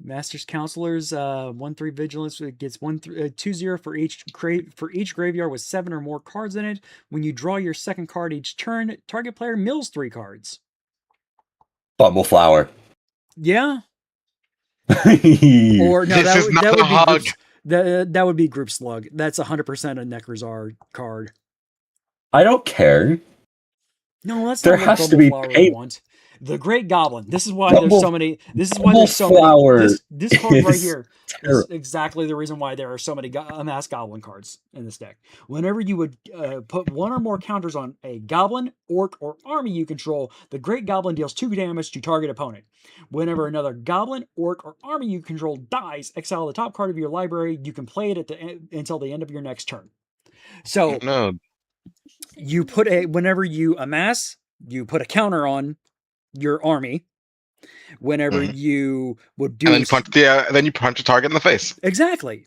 Master's Counselors, 1/3 vigilance. It gets 2/0 for each graveyard with 7 or more cards in it. When you draw your second card each turn, target player mills 3 cards. Bumbleflower. Yeah. Or no, that would be Group Slug. That's 100% a Necrozar card. I don't care. No, that's there not has to be want. The Great Goblin. This is why there's so many. This is why there's so many. This card right here is exactly the reason why there are so many Amass Goblin cards in this deck. Whenever you would put 1 or more counters on a Goblin, Orc, or Army you control, the Great Goblin deals 2 damage to target opponent. Whenever another Goblin, Orc, or Army you control dies, exile the top card of your library. You can play it until the end of your next turn. So you put whenever you amass, you put a counter on your army. Whenever you would do, and then you punch a target in the face. Exactly.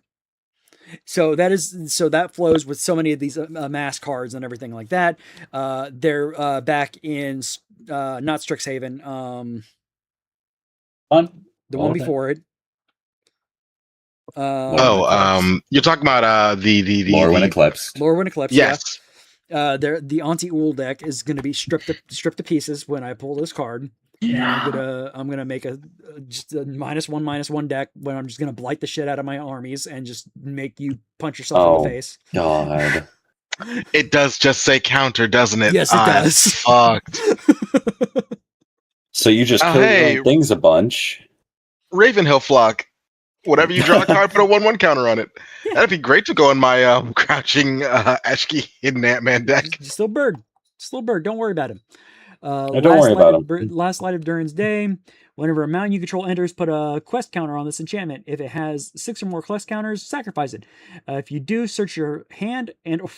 So that flows with so many of these mass cards and everything like that. They're back in not Strixhaven. The one before it. You're talking about the Lorwyn Eclipse. Lorwyn Eclipse. Yes. Yeah. The anti-Ool deck is going to be stripped to pieces when I pull this card. Yeah. And I'm gonna make just a -1/-1 deck when I'm just gonna blight the shit out of my armies and just make you punch yourself in the face. God. It does just say counter, doesn't it? Yes, it does. Fucked. So you just kill things a bunch. Ravenhill Flock. Whatever you draw a card, put a 1/1 counter on it. Yeah. That'd be great to go in my crouching Ashki Hidden Ant-Man deck. Still bird. Don't worry about him. Don't worry about him. Last light of Durin's Day. Whenever a mountain you control enters, put a quest counter on this enchantment. If it has 6 or more quest counters, sacrifice it. If you do, search your hand or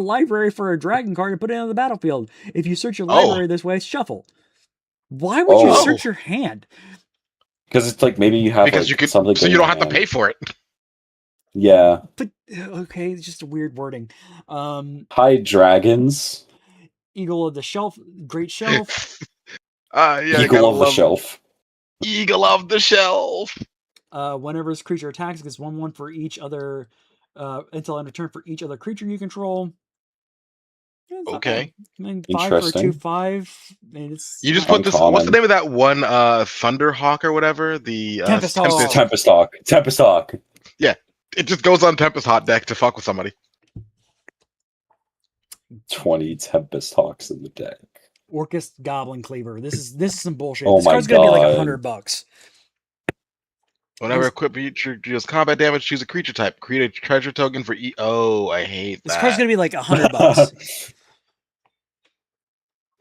library for a dragon card and put it on the battlefield. If you search your library this way, shuffle. Why would you search your hand? Because it's like maybe you have something so you don't have to pay for it. Yeah. But okay, it's just a weird wording. High dragons. Eagle of the Shelf, Great Shelf. Eagle of the Shelf. Eagle of the Shelf. Whenever this creature attacks, it gets 1/1 for each other until end of turn for each other creature you control. Okay. 5 for a 2/5. You just put this. What's the name of that one? Thunderhawk or whatever. The Tempest Hawk. Tempest Hawk. Yeah, it just goes on Tempest Hawk deck to fuck with somebody. 20 Tempest Hawks in the deck. Orcus Goblin Cleaver. This is some bullshit. Oh this card's gonna be like $100. Whenever equipped creature deals combat damage, choose a creature type. Create a treasure token for Oh, I hate that. This card's gonna be like $100.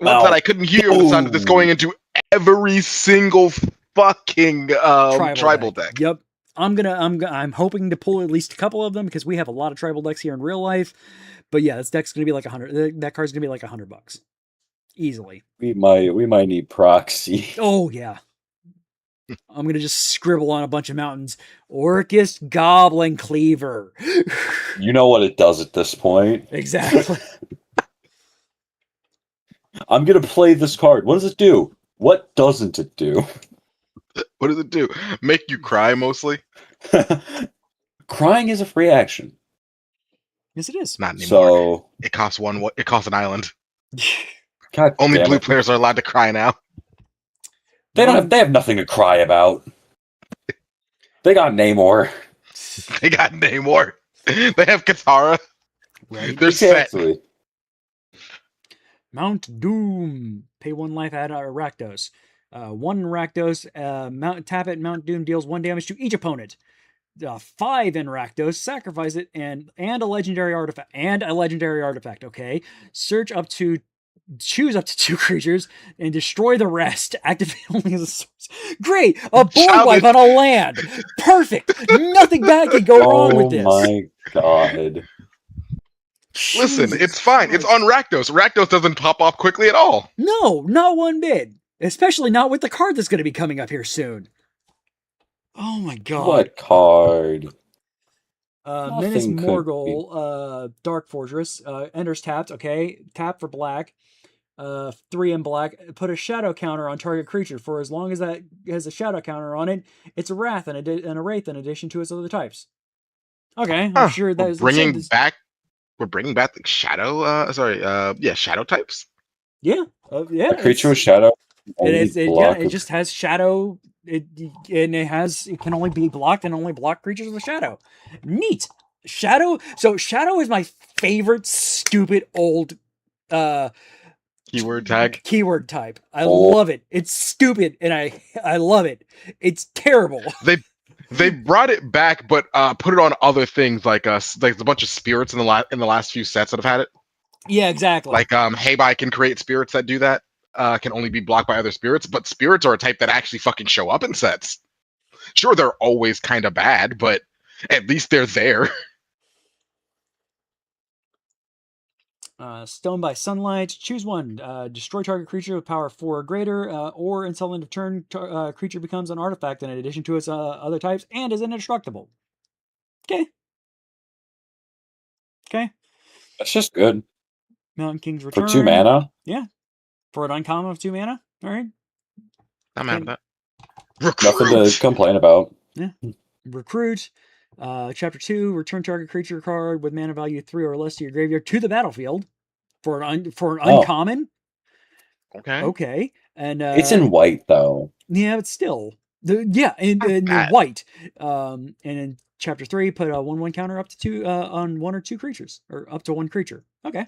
Well, that I couldn't hear the sound of this going into every single fucking tribal deck. Yep. I'm hoping to pull at least a couple of them because we have a lot of tribal decks here in real life. But yeah, this deck's gonna be like $100. That card's gonna be like $100 easily. We might need proxy. Oh yeah. I'm gonna just scribble on a bunch of mountains. Orcus Goblin Cleaver. You know what it does at this point. Exactly. I'm gonna play this card. What does it do? What doesn't it do? What does it do? Make you cry mostly? Crying is a free action. Yes, it is. Not anymore. So it costs one. It costs an island. God Only blue players are allowed to cry now. They have nothing to cry about. They got Namor. They got Namor. They have Katara. Right. They're exactly. set. Mount Doom. Pay 1 life, add Rakdos. 1 Rakdos. Tap it. Mount Doom deals 1 damage to each opponent. 5 in Rakdos. Sacrifice it and a legendary artifact. Okay. Choose up to 2 creatures and destroy the rest. Activate only as a source. Great! A board wipe on a land! Perfect! Nothing bad can go wrong with this. Oh my god. Listen, it's fine. It's on Rakdos. Rakdos doesn't pop off quickly at all. No, not one bit. Especially not with the card that's going to be coming up here soon. Oh my god. What card? Menace Morgul, Dark Fortress. Enters tapped. Okay. Tap for black. 3 in black. Put a shadow counter on target creature. For as long as that has a shadow counter on it, it's a wrath and a wraith in addition to its other types. Okay, I'm sure that is We're bringing back the shadow. Shadow types. Yeah, yeah. A creature with shadow. It just has shadow. It can only be blocked and only block creatures with shadow. Neat. Shadow. So shadow is my favorite stupid old keyword type. I love it. It's stupid and I love it. It's terrible. They brought it back, but put it on other things like a bunch of spirits in the last few sets that have had it. Yeah, exactly. Like Heibai can create spirits that do that. Can only be blocked by other spirits, but spirits are a type that actually fucking show up in sets. Sure, they're always kind of bad, but at least they're there. Stone by Sunlight. Choose 1. Destroy target creature with power 4 or greater, or until end of turn, creature becomes an artifact in addition to its other types and is indestructible. Okay. That's just good. Mountain King's Return. For 2 mana? Yeah. For an uncommon of 2 mana. All right. I'm mad at that. Nothing to complain about. Yeah. Recruit. Chapter 2, return target creature card with mana value 3 or less to your graveyard to the battlefield for an uncommon. Okay. And it's in white though. Yeah, but still. In white. And in chapter 3, put a 1/1 counter up to 2 on 1 or 2 creatures. Or up to 1 creature. Okay.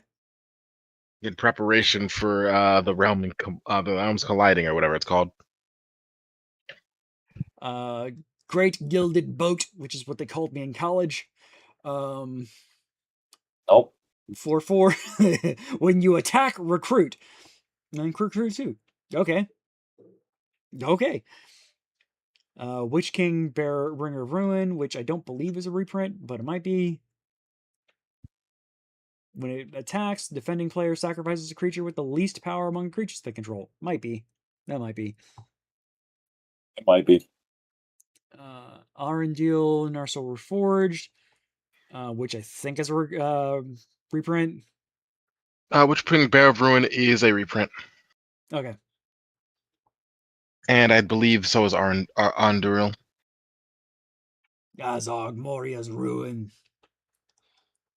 In preparation for the realms colliding or whatever it's called. Great Gilded Boat, which is what they called me in college. Nope. 4/4. When you attack, recruit. And recruit 2. Okay. Witch King, Bringer of Ruin, which I don't believe is a reprint, but it might be. When it attacks, defending player sacrifices a creature with the least power among creatures they control. Might be. That might be. It might be. Arendelle, Narsil Reforged, which I think is a reprint. Witch King, Bear of Ruin is a reprint. Okay. And I believe so is Arendelle. Azog, Moria's Ruin.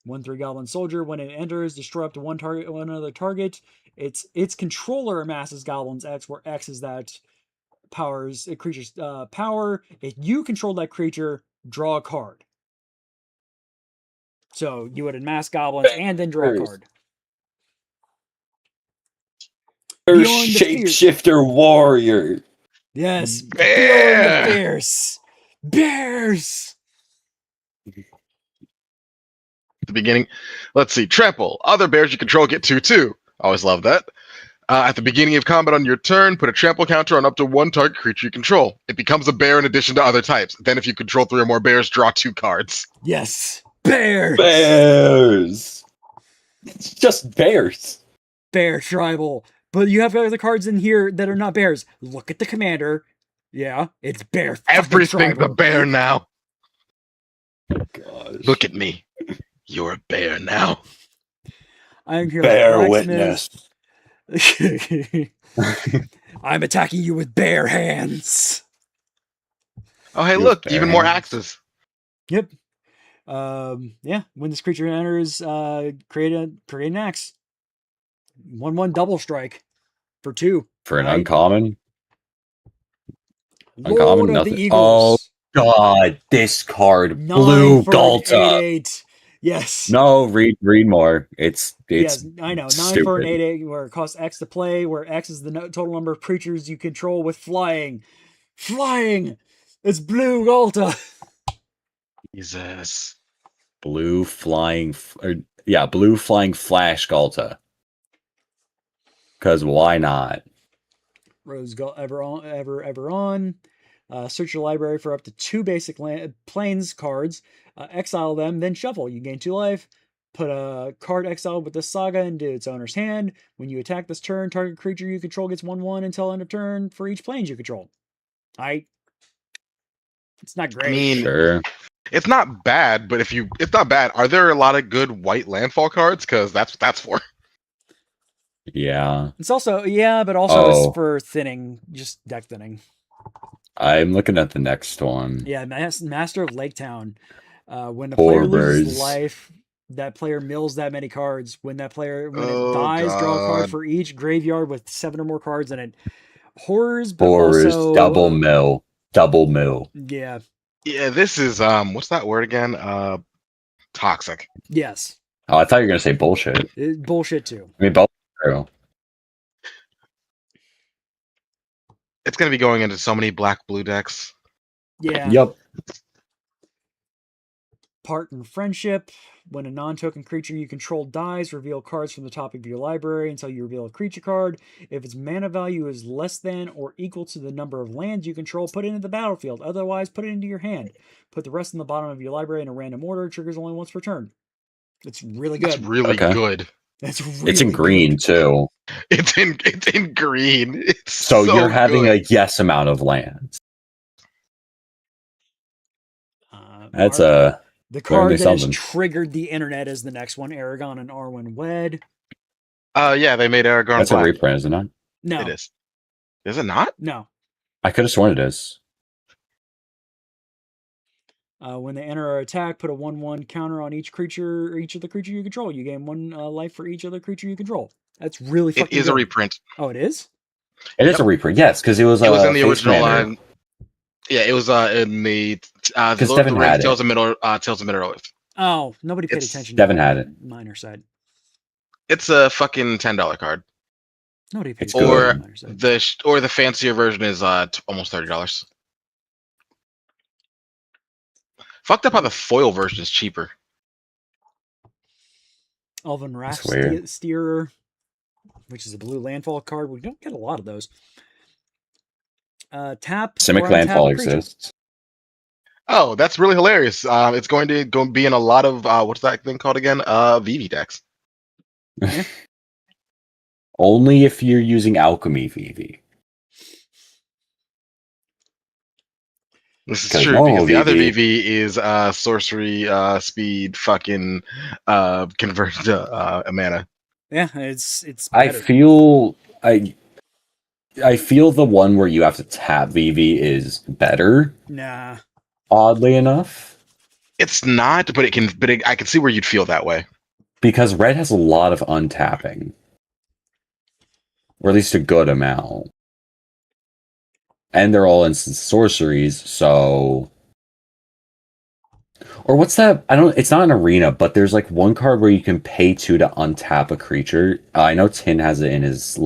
1/3 Goblin Soldier. When it enters, destroy up to one other target. Its controller amasses Goblins X, where X is that powers a creature's power. If you control that creature, draw a card. So you would amass Goblins and then draw a card. Shapeshifter Warrior. Yes. Bear! Beyond the Fierce. Bears! The beginning. Let's see. Trample. Other bears you control get 2/2. Always love that. At the beginning of combat on your turn, put a trample counter on up to one target creature you control. It becomes a bear in addition to other types. Then if you control 3 or more bears, draw 2 cards. Yes. Bears! Bears! It's just bears. Bear tribal. But you have other cards in here that are not bears. Look at the commander. Yeah, it's bear. Everything's a bear now. Gosh. Look at me. You're a bear now. I'm here. Bear witness. I'm attacking you with bare hands. Oh, hey, look, even more axes. Yep. Yeah. When this creature enters, create an axe. 1/1 double strike for 2. For an uncommon. Lord Uncommon, of nothing. the Eagles. Oh God, this card, blue Galta. 8/8. Yes. No, read more. It's yes, I know. 9 stupid. for an 8/8, where it costs X to play, where X is the total number of creatures you control with flying. Flying. It's blue Galta. Jesus. Blue flying flash Galta. Because why not? Rose ever on. Search your library for up to 2 basic planes cards. Exile them, then shuffle. You gain 2 life. Put a card exiled with this saga into its owner's hand. When you attack this turn, target creature you control gets 1/1 until end of turn for each planes you control. It's not great. I mean, sure. It's not bad, but it's not bad. Are there a lot of good white landfall cards? Because that's what that's for. Yeah. It's also it's for thinning, just deck thinning. I'm looking at the next one. Yeah, Master of Lake Town. When a player loses life, that player mills that many cards. When it dies, draw a card for each graveyard with 7 or more cards in it. Horrors, but also double mill. Yeah. Yeah, this is what's that word again? Toxic. Yes. Oh, I thought you were gonna say bullshit. Bullshit too. I mean, both are true. It's gonna be going into so many black-blue decks. Yeah. Yep. Part in Friendship. When a non-token creature you control dies, reveal cards from the top of your library until you reveal a creature card. If its mana value is less than or equal to the number of lands you control, put it into the battlefield. Otherwise, put it into your hand. Put the rest in the bottom of your library in a random order. Triggers only once per turn. It's really good. It's really good. It's in green too. It's in green. It's so you're having a yes amount of lands. That's the card that has triggered the internet is the next one. Aragon and Arwen Wed. Yeah, they made Aragon. That's black. a reprint, isn't it? No, it is. Is it not? No. I could have sworn it is. When they enter or attack, put a 1/1 counter on each creature or each of the creature you control. You gain 1 life for each other creature you control. That's really fucking It is good. a reprint. Oh, it is? It is a reprint, yes, because it was in the original line. Yeah, it was in the Lord of the Rings Tales of Middle-earth. Oh, nobody paid attention. Devin had it. Minor side. It's a fucking $10 card. Nobody paid attention. Or the fancier version is almost $30. Fucked up how the foil version is cheaper. Elven Raft weird. Steerer, which is a blue landfall card. We don't get a lot of those. Tap Simic or untap landfall a creature. exists. Oh, that's really hilarious. It's going to be in a lot of what's that thing called again? VV decks. Yeah. Only if you're using Alchemy VV. This is 'Cause true normal because the other VV VV is sorcery speed fucking convert to a mana. Yeah, it's I better. I feel the one where you have to tap VV is better. Nah. Oddly enough. It's not, but I can see where you'd feel that way. Because red has a lot of untapping. Or at least a good amount. And they're all instant sorceries, so... Or what's that? It's not an arena, but there's like one card where you can pay 2 to untap a creature. I know Tin has it in his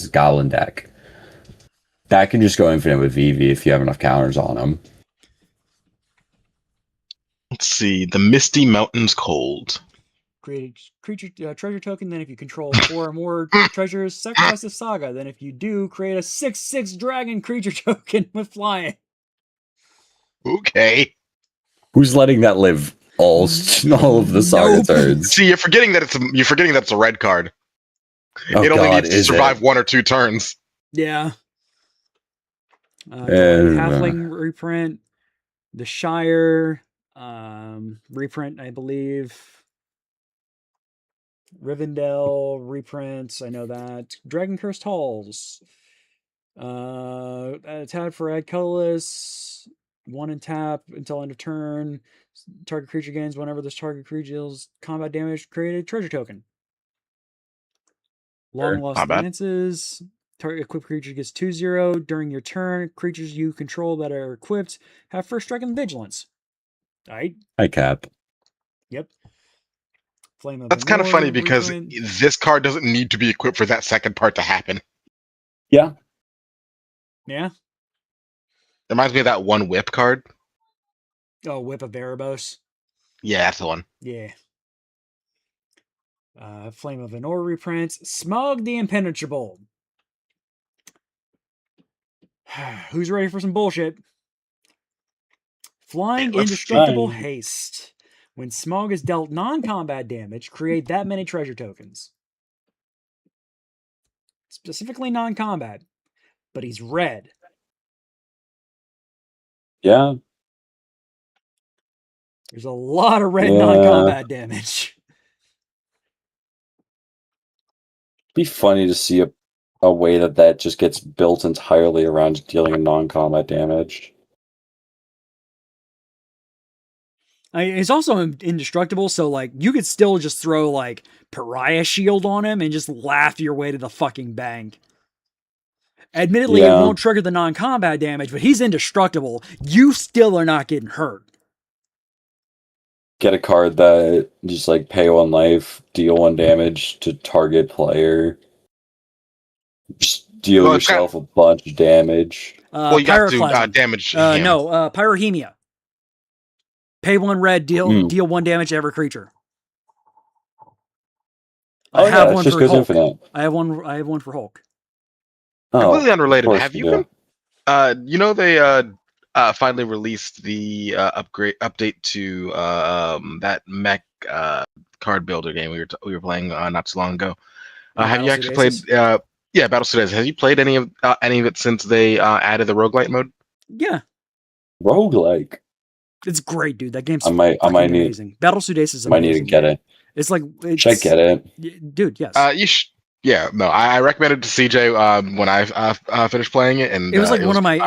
Goblin deck. That can just go infinite with VV if you have enough counters on him. Let's see. The Misty Mountains Cold. Create a creature treasure token. Then if you control 4 or more treasures, sacrifice the Saga. Then if you do, create a 6/6 dragon creature token with flying. Okay. Who's letting that live all of the Saga turns? See, you're forgetting that it's a red card. Oh, it only God, needs to survive 1 or 2 turns. Yeah. Halfling reprint, the Shire reprint, I believe. Rivendell reprints, I know that. Dragon Cursed Halls. Tap for add colorless. 1 and tap until end of turn. Target creature gains whenever this target creature deals combat damage. Create a treasure token. Long Lost Lances. Target equipped creature gets 2/0 during your turn. Creatures you control that are equipped have first strike and vigilance. Alright. Hi, Cap. Yep. Flame of That's kind of funny because reprint. this card doesn't need to be equipped for that second part to happen. Yeah. Yeah. Reminds me of that one whip card. Oh, Whip of Erebos. Yeah, that's the one. Yeah. Flame of Venor reprints. Smog the Impenetrable. Who's ready for some bullshit? Flying Indestructible Haste. When Smog is dealt non-combat damage, create that many treasure tokens. Specifically non-combat. But he's red. Yeah. There's a lot of red non-combat damage. Be funny to see a way that just gets built entirely around dealing non-combat damage. He's also indestructible, so like you could still just throw like Pariah Shield on him and just laugh your way to the fucking bank. Admittedly, it won't trigger the non-combat damage, but he's indestructible. You still are not getting hurt. Get a card that just like pay 1 life, deal 1 damage to target player. Just deal yourself a bunch of damage. You got to damage him. Pyrohemia. Pay 1 red, deal 1 damage to every creature. I have one for Hulk. Infinite. I have one for Hulk. Completely unrelated. Have you been? They finally released the update to that mech card builder game we were playing not too long ago. Have you actually played? Battle Sudays. Have you played any of it since they added the roguelite mode? Yeah. Roguelike. It's great, dude. That game's amazing. Battle Sudays is amazing. Might need to get it. It's like should I get it, dude? Yes. You should. Yeah, no, I recommended it to CJ when I finished playing it, and it was like one of my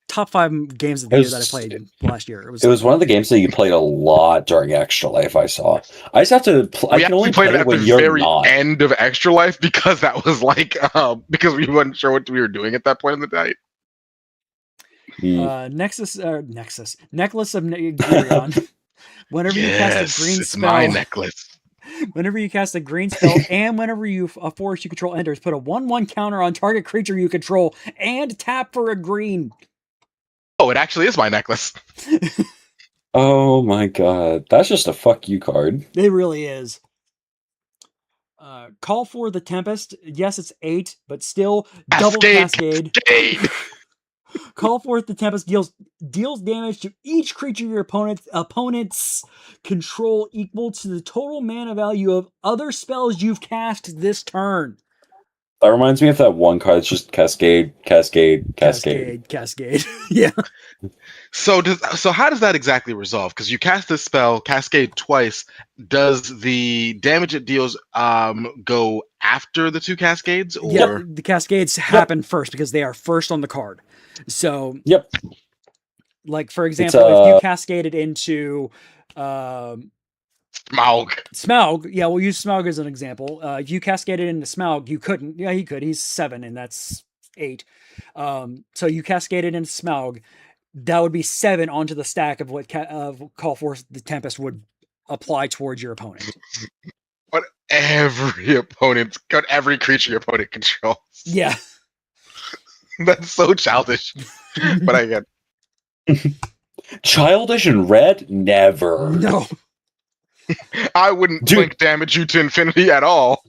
top 5 games of the year that I played last year. It was one of the games that you played a lot during Extra Life. I saw. I just have to. I can only play it at the very end of Extra Life because that was like because we weren't sure what we were doing at that point in the night. Necklace of Girion. Whenever you cast a green spell, my necklace. Whenever you cast a green spell and whenever a force you control enters, put a 1/1 counter on target creature you control and tap for a green. Oh, it actually is my necklace. Oh my god. That's just a fuck you card. It really is. Call for the Tempest. Yes, it's 8, but still double cascade. Call forth the Tempest deals damage to each creature your opponents control equal to the total mana value of other spells you've cast this turn. That reminds me of that one card that's just Cascade. Yeah. So how does that exactly resolve? Because you cast this spell, Cascade, twice. Does the damage it deals go after the 2 cascades? Or Yeah, the cascades happen first because they are first on the card. So Yep. Like for example, if you cascaded into Smaug, yeah, we'll use Smaug as an example. If you cascaded into Smaug, you couldn't. Yeah, he could. He's 7, and that's 8. So you cascaded into Smaug. That would be 7 onto the stack of what Call Forth the Tempest would apply towards your opponent. But every creature your opponent controls. Yeah. That's so childish. But I get childish and red? Never. No. I wouldn't blink damage you to infinity at all.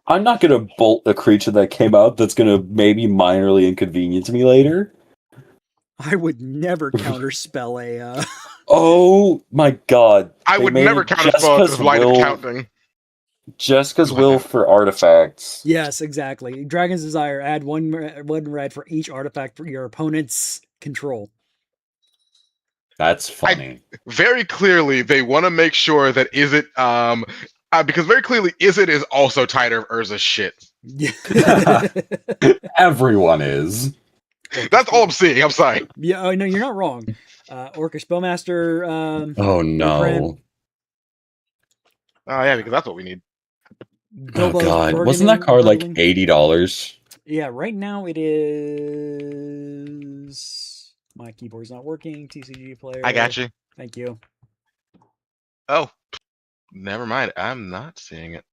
I'm not going to bolt a creature that came out that's going to maybe minorly inconvenience me later. I would never counterspell a... Oh my god. I would never counterspell this Light of Counting. Just because will for artifacts. Yes, exactly. Dragon's Desire, add 1 red for each artifact for your opponent's control. That's funny. Very clearly, they want to make sure that Izzet, because very clearly Izzet is also tired of Urza's shit. Everyone is. That's all I'm seeing. I'm sorry. Yeah, oh, no, you're not wrong. Orcish Bowmaster. Oh no. Oh yeah, because that's what we need. Bilbo's oh god, Burgundy, wasn't that card like $80? Yeah, right now it is. My keyboard's not working. TCG player. I got you. Thank you. Oh, never mind. I'm not seeing it.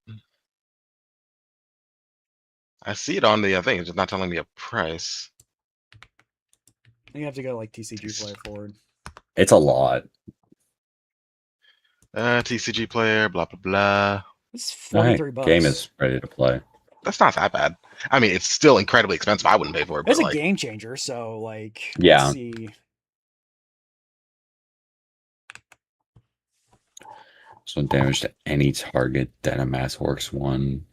I see it on the thing. It's just not telling me a price. I think you have to go like TCG player forward. It's a lot. TCG player, blah blah blah. It's $43. Game is ready to play. That's not that bad. I mean, it's still incredibly expensive. I wouldn't pay for it. It's but a game changer, so like, yeah. Let's see. So damage to any target, Denamass Works 1.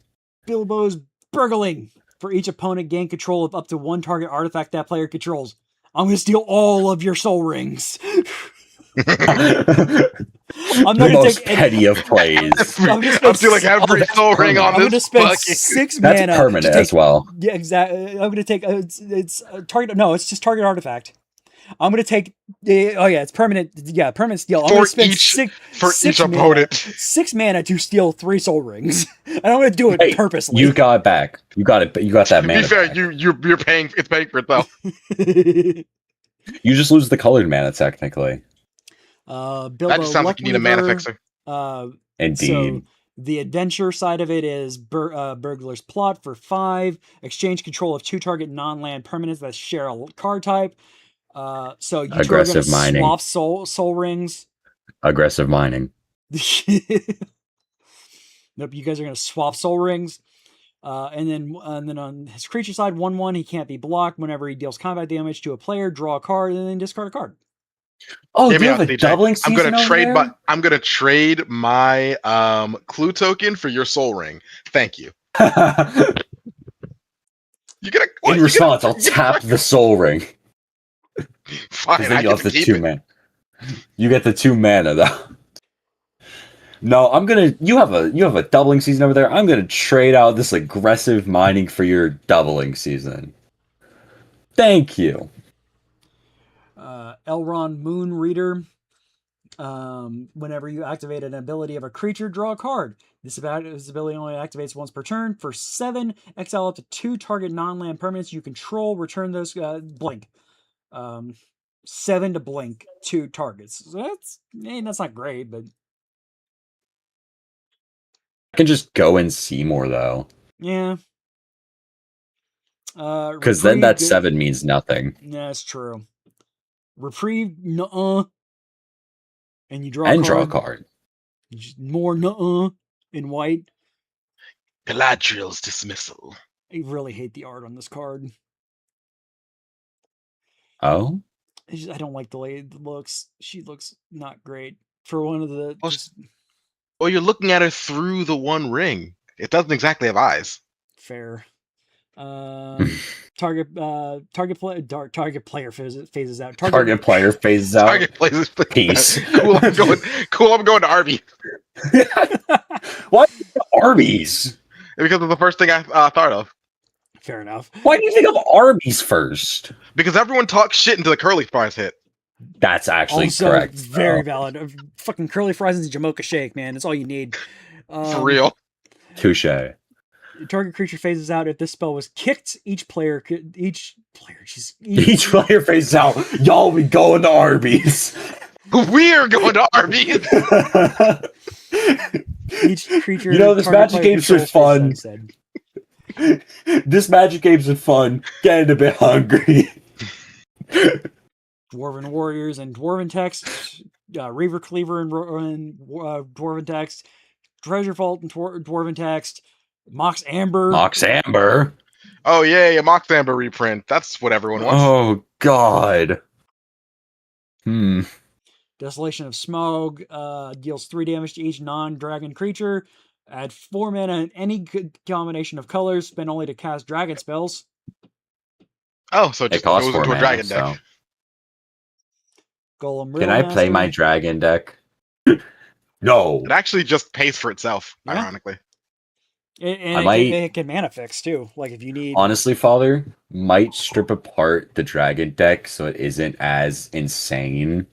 Bilbo's Burgling. For each opponent, gain control of up to 1 target artifact that player controls. I'm going to steal all of your soul rings. I'm not going to take petty of plays. I'm stealing every soul ring on this. I'm going to spend 6 mana. That's permanent as well. Yeah, exactly. I'm going to take it's target. No, it's just target artifact. I'm going to take it's permanent. Yeah, permanent steal. I'm going to spend six opponent 6 mana to steal 3 soul rings, and I'm going to do it purposely. You got it back. You got it. You got that mana. Be fair, back. You're paying. It's paying for itself. You just lose the colored mana technically. Bilbo, that just sounds like you need a mana fixer. Indeed. So the adventure side of it is Burglar's Plot for 5. Exchange control of 2 target non-land permanents that share a card type. So you aggressive mining. Swap soul rings. Aggressive mining. Nope, you guys are gonna swap soul rings. And then on his creature side, 1/1, he can't be blocked. Whenever he deals combat damage to a player, draw a card and then discard a card. Oh, do you have a doubling season? I'm gonna trade my clue token for your soul ring. Thank you. In response, I'll tap the soul ring. Fine, then you'll have the 2 mana. You get the 2 mana though. No, you have a doubling season over there. I'm gonna trade out this aggressive mining for your doubling season. Thank you. Elrond Moon Reader. Whenever you activate an ability of a creature, draw a card. This ability only activates once per turn. For 7, exile up to 2 target non-land permanents you control. Return those blink. 7 to blink 2 targets. So that's not great, but I can just go and see more though. Yeah. Because then that 7 means nothing. Yeah, that's true. Reprieve, nuh-uh. And you draw a card. Just more nuh-uh in white. Galadriel's dismissal. I really hate the art on this card. Oh, I don't like the way it looks. She looks not great for one of the Well, just Well, you're looking at her through the one ring. It doesn't exactly have eyes. fair. Target player phases out. target player phases out. Target places. Peace. Cool. I'm going to Arby Why Arby's? because it's the first thing I thought of. Fair enough. Why do you think of Arby's first? Because everyone talks shit until the curly fries hit. That's actually Also, correct. very valid. Fucking curly fries and Jamocha shake, man. That's all you need. For real. Touche. Target creature phases out if this spell was kicked. Each player, Each player phases out. Y'all be going to Arby's. We're going to Arby's. Each creature. You know, this target Magic player games are controls fun. said. This Magic games are fun. Getting a bit hungry. Dwarven warriors and dwarven text. Reaver cleaver and dwarven text. Treasure vault and dwarven text. Mox amber. Mox Amber. Oh yeah, a Mox Amber reprint. That's what everyone wants. Oh God. Desolation of Smog deals 3 damage to each non-dragon creature. Add 4 mana in any good combination of colors. Spend only to cast dragon spells. Oh, so it just costs goes 4 into a mana, dragon so. deck. Golem. Can I play my dragon deck? No. It actually just pays for itself, Yeah. ironically. And it can mana fix too. Like if you need. Honestly, Father, might strip apart the dragon deck so it isn't as insane.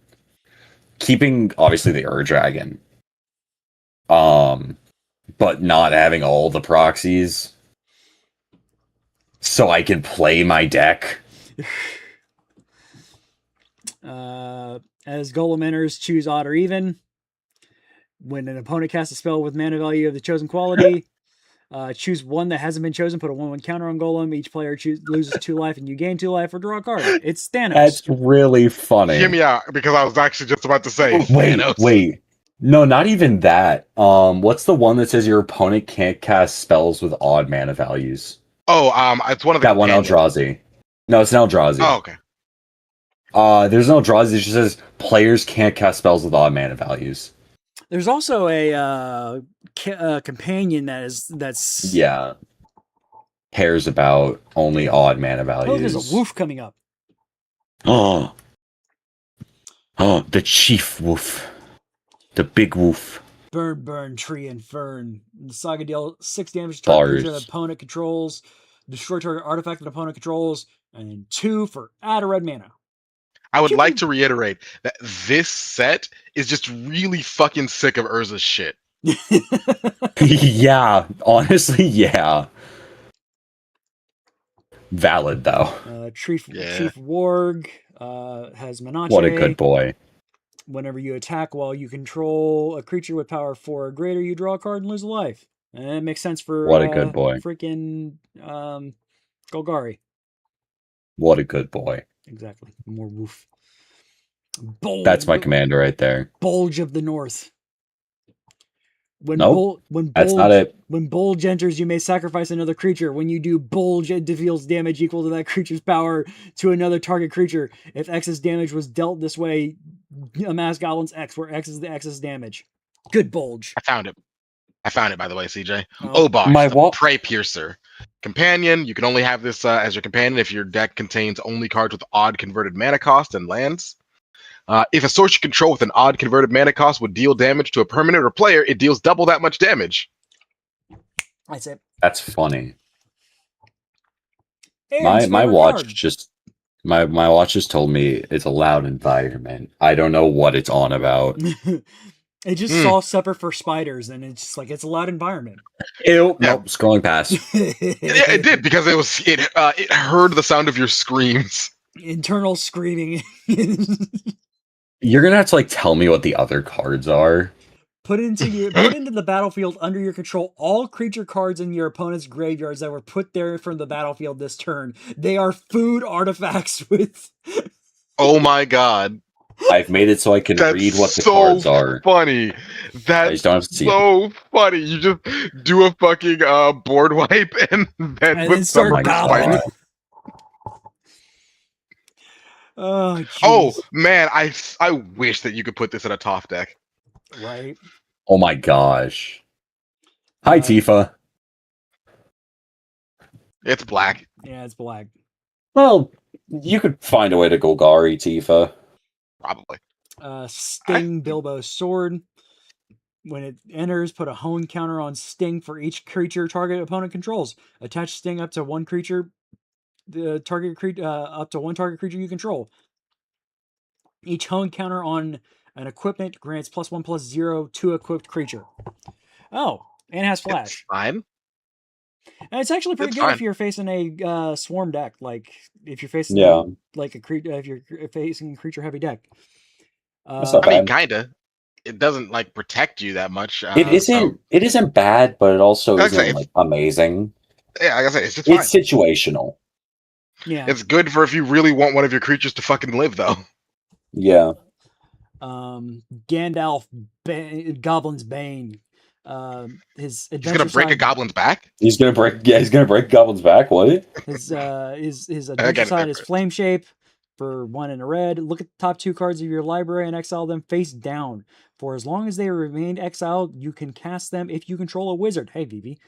Keeping obviously the Dragon. But not having all the proxies. So I can play my deck. As Golem enters, choose odd or even. When an opponent casts a spell with mana value of the chosen quality, choose one that hasn't been chosen, put a 1/1 counter on Golem. Each player loses 2 life and you gain 2 life or draw a card. It's Thanos. That's really funny. Hear me out, because I was actually just about to say Thanos. Wait. No, not even that. What's the one that says your opponent can't cast spells with odd mana values? Oh, it's one of the That one companions. Eldrazi. No, it's an Eldrazi. Oh, okay. There's no Eldrazi. It just says players can't cast spells with odd mana values. There's also a companion that's cares about only odd mana values. Oh, there's a woof coming up. Oh, the chief wolf, the big wolf. Burn, tree, and fern. The saga deal 6 damage to target creature that opponent controls, destroy target artifact that opponent controls, and 2 for add a red mana. I would like to reiterate that this set is just really fucking sick of Urza's shit. Yeah, honestly, yeah. Valid though. Chief Warg has Menage. What a good boy. Whenever you attack while you control a creature with power 4 or greater, you draw a card and lose a life. And it makes sense for what a good boy. Freaking Golgari. What a good boy. Exactly. More woof. Bulge. That's my commander right there. Bulge of the North. When that's not it. When Bulge enters, you may sacrifice another creature. When you do Bulge, it deals damage equal to that creature's power to another target creature. If excess damage was dealt this way, amass Goblin's X, where X is the excess damage. Good Bulge. I found it, by the way, CJ. Oh, Obar, Prey Piercer. Companion, you can only have this as your companion if your deck contains only cards with odd converted mana cost and lands. If a source you control with an odd converted mana cost would deal damage to a permanent or player, it deals double that much damage. That's it. That's funny. And My watch card. just my watch just told me it's a loud environment. I don't know what it's on about. It just saw separate for spiders, and it's just like it's a loud environment. Ew. Yeah. Nope, scrolling past. Yeah, it did, because it heard the sound of your screams. Internal screaming. You're gonna have to tell me what the other cards are. Put into the battlefield under your control all creature cards in your opponent's graveyards that were put there from the battlefield this turn. They are food artifacts with. Oh my god. I've made it so I can That's read what the so cards are. funny. I That's just don't have to see them. so funny. You just do a fucking board wipe and then And put then start Summer battling. Fighting. Oh, jeez. Oh man, I wish that you could put this in a Toph deck. Right. Oh my gosh. Hi, Uh, Tifa. It's black. Yeah, it's black. Well, you could find a way to Golgari, Tifa. Probably. Sting Bilbo's sword. When it enters, put a hone counter on Sting for each creature target opponent controls. Attach Sting up to one creature, up to one target creature you control. Each hone counter on an equipment grants +1/+0 to equipped creature. Oh, and has flash. It's fine. And it's actually pretty It's good fine. if you're facing a swarm deck. Like if you're facing like a creature, if you're facing a creature heavy deck. That's not I mean, bad. kinda. It doesn't like protect you that much. It isn't. So, It isn't bad, but it also Like I said, isn't like amazing. yeah, like I said, it's just fine. It's situational. Yeah. It's good for if you really want one of your creatures to fucking live, though. Yeah. Gandalf, Goblin's Bane. His He's adventure gonna break a side, goblin's back. He's gonna break. Yeah, he's gonna break Goblin's back. What? his adventure side is flame shape for 1 and a red. Look at the top 2 cards of your library and exile them face down. For as long as they remain exiled, you can cast them if you control a wizard. Hey, Vivi.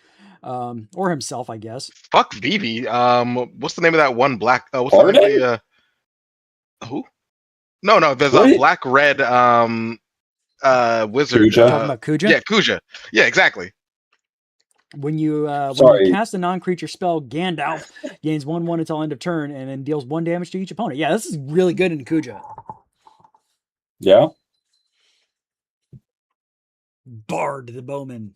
Or himself, I guess. Fuck Vivi. What's the name of that one black? What's Arden? the name of the, who? No. There's What? a black red wizard. Kuja? Talking about Kuja? Yeah, Kuja. Yeah, exactly. When you Sorry. cast a non-creature spell, Gandalf gains 1/1 until end of turn, and then deals 1 damage to each opponent. Yeah, this is really good in Kuja. Yeah. Bard the Bowman.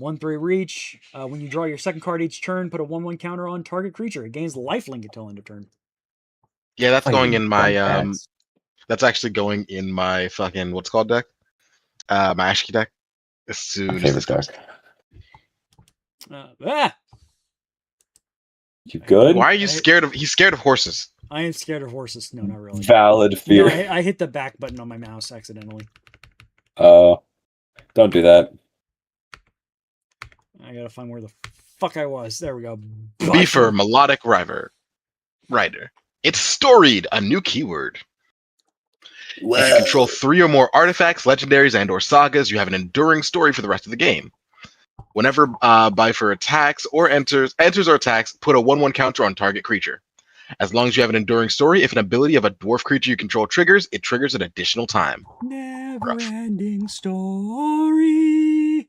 1/3 reach. When you draw your second card each turn, put a 1/1 counter on target creature. It gains lifelink until end of turn. Yeah, that's going in my Cats. That's actually going in my fucking what's it called deck. My Ashki deck. As soon My as favorite this comes. deck. You good? Why are you scared of? He's scared of horses. I am scared of horses. No, not really. Valid fear. No, I hit the back button on my mouse accidentally. Don't do that. I gotta find where the fuck I was. There we go. Beefer, melodic rider. It's storied, a new keyword. If you control 3 or more artifacts, legendaries, and/or sagas, you have an enduring story for the rest of the game. Whenever Bifur attacks or enters or attacks, put a 1/1 counter on target creature. As long as you have an enduring story, if an ability of a dwarf creature you control triggers, it triggers an additional time. Never-ending story.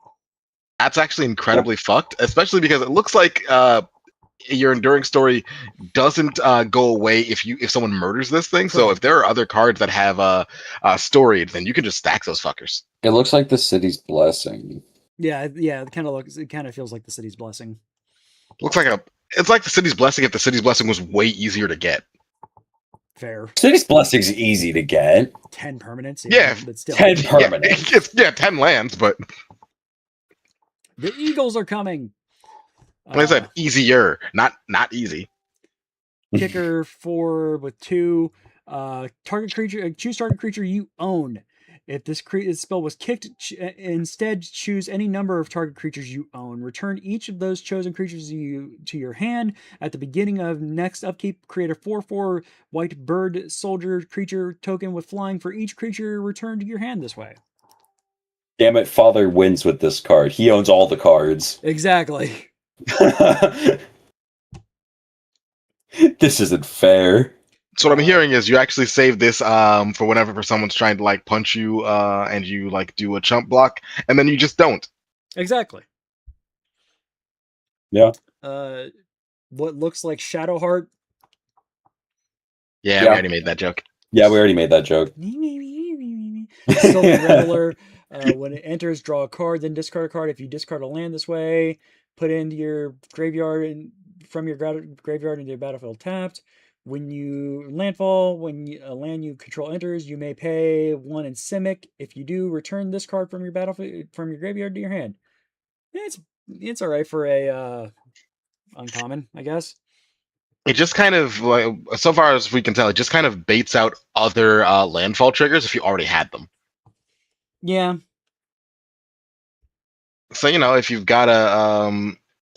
That's actually incredibly fucked, especially because it looks like your enduring story doesn't go away if someone murders this thing. So if there are other cards that have storied, then you can just stack those fuckers. It looks like the city's blessing. Yeah. It kind of feels like the city's blessing. It's like the city's blessing if the city's blessing was way easier to get. Fair. City's blessing's easy to get. 10 permanents. Yeah, but still. 10 permanents. Yeah, 10 lands, but The Eagles are coming. like I said, easier, not easy. Kicker 4 with 2. Target creature. Choose target creature you own. If this spell was kicked, instead choose any number of target creatures you own. Return each of those chosen creatures to your hand. At the beginning of next upkeep, create a 4/4 white bird soldier creature token with flying for each creature returned to your hand this way. Damn it, Father wins with this card. He owns all the cards. Exactly. This isn't fair. So what I'm hearing is you actually save this for whenever someone's trying to like punch you and you like do a chump block, and then you just don't. Exactly. Yeah. What looks like Shadowheart. Yeah, we already made that joke. Yeah, we already made that joke. Sylvan Reveler. When it enters, draw a card, then discard a card. If you discard a land this way, put it into your graveyard and from your graveyard into your battlefield tapped. When you landfall, a land you control enters, you may pay 1 in Simic. If you do, return this card from your battlefield from your graveyard to your hand. It's all right for a uncommon, I guess. it just kind of like, so far as we can tell, it just kind of baits out other landfall triggers if you already had them. Yeah. So if you've got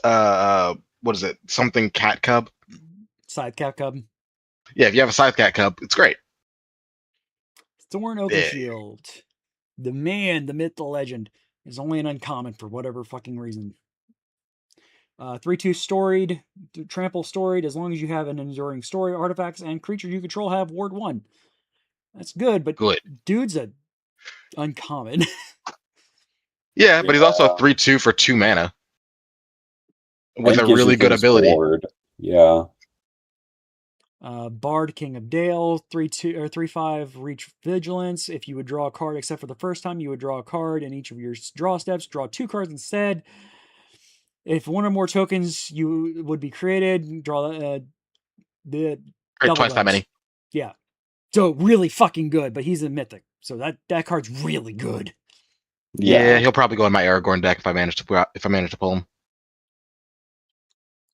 a what is it? Something cat cub. Scythe Cat Cub. Yeah, if you have a scythe cat cub, it's great. Thorn Oakenshield. The man, the myth, the legend, is only an uncommon for whatever fucking reason. 3/2 storied, trample storied, as long as you have an enduring story, artifacts and creatures you control have ward 1. That's good, but dude's a uncommon. Yeah, but he's also a 3/2 for 2 mana. With a really good ability. Forward. Yeah. Bard, King of Dale, 3/2 or 3/5 reach vigilance. If you would draw a card, except for the first time, you would draw a card in each of your draw steps. Draw 2 cards instead. If one or more tokens you would be created, draw the twice that many. Yeah, so really fucking good. But he's a mythic, so that card's really good. Yeah, he'll probably go in my Aragorn deck if I manage to pull him.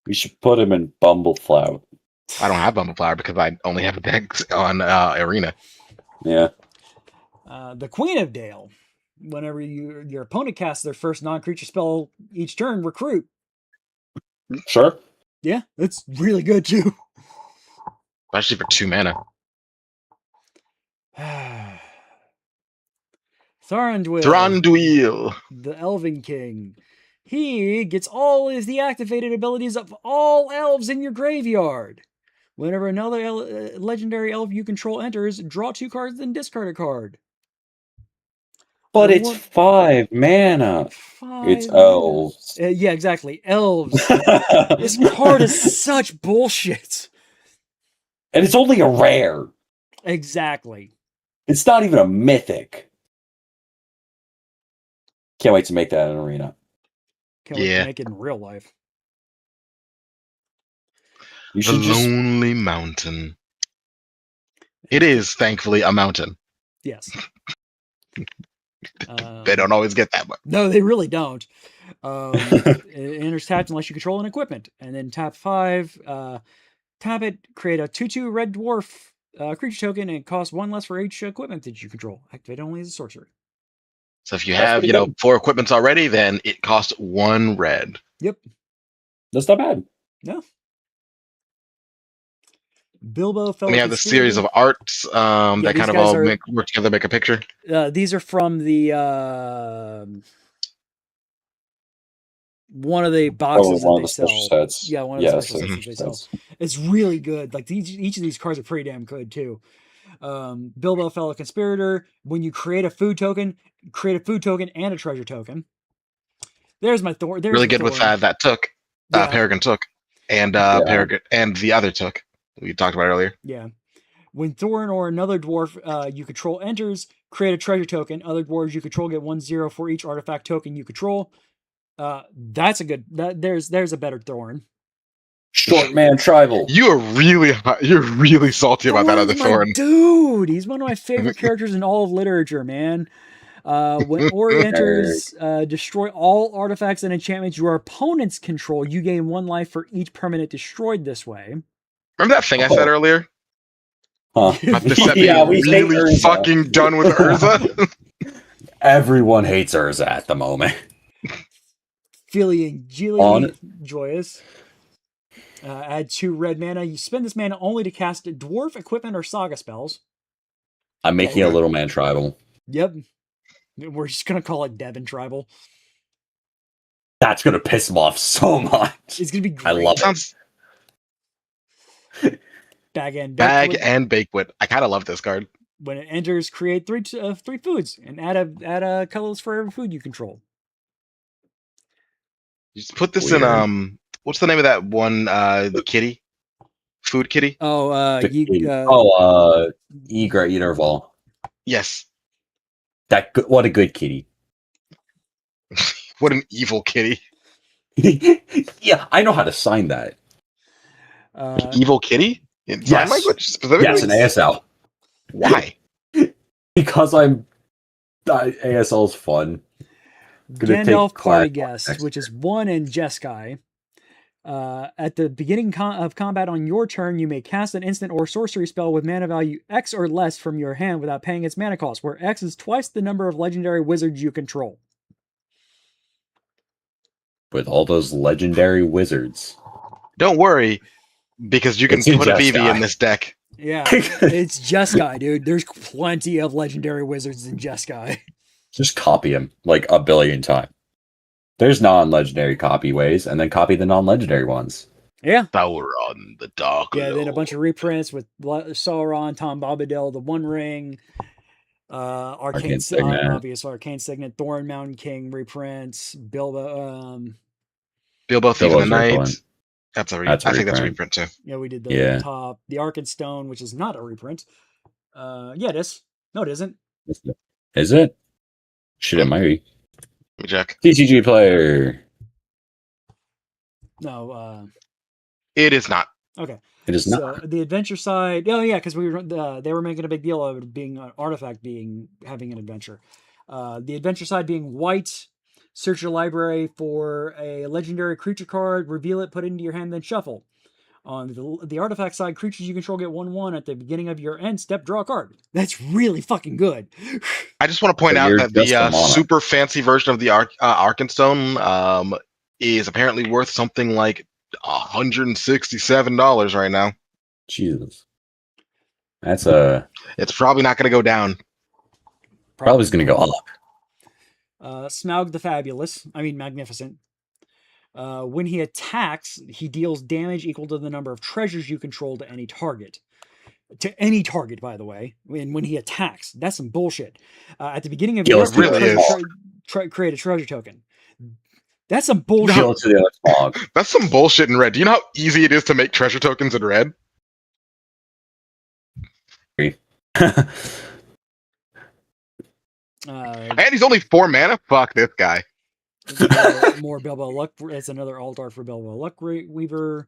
We should put him in Bumbleflower. I don't have Bumbleflower because I only have decks on Arena. Yeah. The Queen of Dale. Whenever your opponent casts their first non-creature spell each turn, recruit. Sure. Yeah, that's really good too. Especially for 2 mana. Thranduil, the Elven King. He gets all of the activated abilities of all elves in your graveyard. Whenever another legendary elf you control enters, draw 2 cards and discard a card. But it's 5 mana. It's elves. Yeah, exactly. Elves. This card is such bullshit. And it's only a rare. Exactly. It's not even a mythic. Can't wait to make that an arena. Can't wait to make it in real life. You should Lonely Mountain. It is, thankfully, a mountain. Yes. They don't always get that much. No, they really don't. It enters tapped unless you control an equipment. And then tap 5, tap it, create a 2/2 red dwarf creature token, and it costs 1 less for each equipment that you control. Activate only as a sorcery. So if you have, 4 equipments already, then it costs 1 red. Yep. That's not bad. No. Bilbo Fellow. We have the series of arts that kind of all work together, make a picture. These are from the one of the boxes that they sell. Sets. Yeah, one of the special sets that they sell. It's really good. Like each of these cards are pretty damn good too. Bilbo Fellow Conspirator. When you create a food token and a treasure token. There's my Thorn. Really good with that took. Peregrine took. And Peregrine and the other took. We talked about earlier. Yeah. When Thorn or another dwarf you control enters, create a treasure token. Other dwarves you control get 1/0 for each artifact token you control. That's a good. There's a better Thorn. Short man tribal. You're really salty about that other Thorn. Dude, he's one of my favorite characters in all of literature, man. When Ori enters, destroy all artifacts and enchantments your opponents control. You gain 1 life for each permanent destroyed this way. Remember that thing I said earlier? Huh. About this set being really fucking done with Urza? Everyone hates Urza at the moment. Feeling joyous. Add 2 red mana. You spend this mana only to cast dwarf, equipment, or saga spells. I'm making a little man tribal. Yep. We're just going to call it Devon Tribal. That's going to piss him off so much. It's going to be great. I love it. Bag and Bakewood. I kind of love this card. When it enters, create 3 foods and add a colorless for every food you control. You just put this in what's the name of that one the kitty? Food kitty? Oh, Eager Eater of All. Yes. What a good kitty. What an evil kitty. Yeah, I know how to sign that. Evil kitty? In sign language specifically? Yes, in ASL. Why? Because ASL is fun. Gandalf Party Guest, which is 1 in Jeskai. At the beginning of combat on your turn, you may cast an instant or sorcery spell with mana value X or less from your hand without paying its mana cost, where X is twice the number of legendary wizards you control. With all those legendary wizards. Don't worry, because you can It's in put a Jeskai. Vivi in this deck. Yeah, it's Jeskai, dude. There's plenty of legendary wizards in Jeskai. Just copy him like a billion times. There's non-legendary copy ways, and then copy the non-legendary ones. Yeah. Sauron, the Dark Yeah, then a Lord. bunch of reprints with Sauron, Tom Bombadil, the One Ring, Arcane Signet. obvious Arcane Signet, Thorn Mountain King reprints, Bilbo. Bilbo Thief of the Bilbo's Night. reprint. That's a That's a I think that's a reprint. reprint too. Yeah, we did the Yeah. top, the Arkenstone, which is not a reprint. Yeah, it is. No, it isn't. Is it? Shit, it might be. Let me check. TCG player. No. It is not. Okay. It is So not. the adventure side, oh yeah, because they were making a big deal of it being an artifact having an adventure. The adventure side being white. Search your library for a legendary creature card, reveal it, put it into your hand, then shuffle. On the artifact side, creatures you control get 1/1 at the beginning of your end step. Draw a card. That's really fucking good. I just want to point So out you're that just a the mono. super fancy version of the Arkenstone is apparently worth something like $167 right now. Jesus. That's a It's probably not going to go down. probably going to go up. Smaug the Fabulous. I mean, magnificent. When he attacks, he deals damage equal to the number of treasures you control to any target. To any target, by the way. When he attacks, that's some bullshit. At the beginning of Kill your us to the really other is. create a treasure token. That's some bullshit. Kill it to the other smog. That's some bullshit in red. Do you know how easy it is to make treasure tokens in red? And he's only 4 mana? Fuck this guy. More Bilbo Luck. That's another alt art for Bilbo Luck Weaver.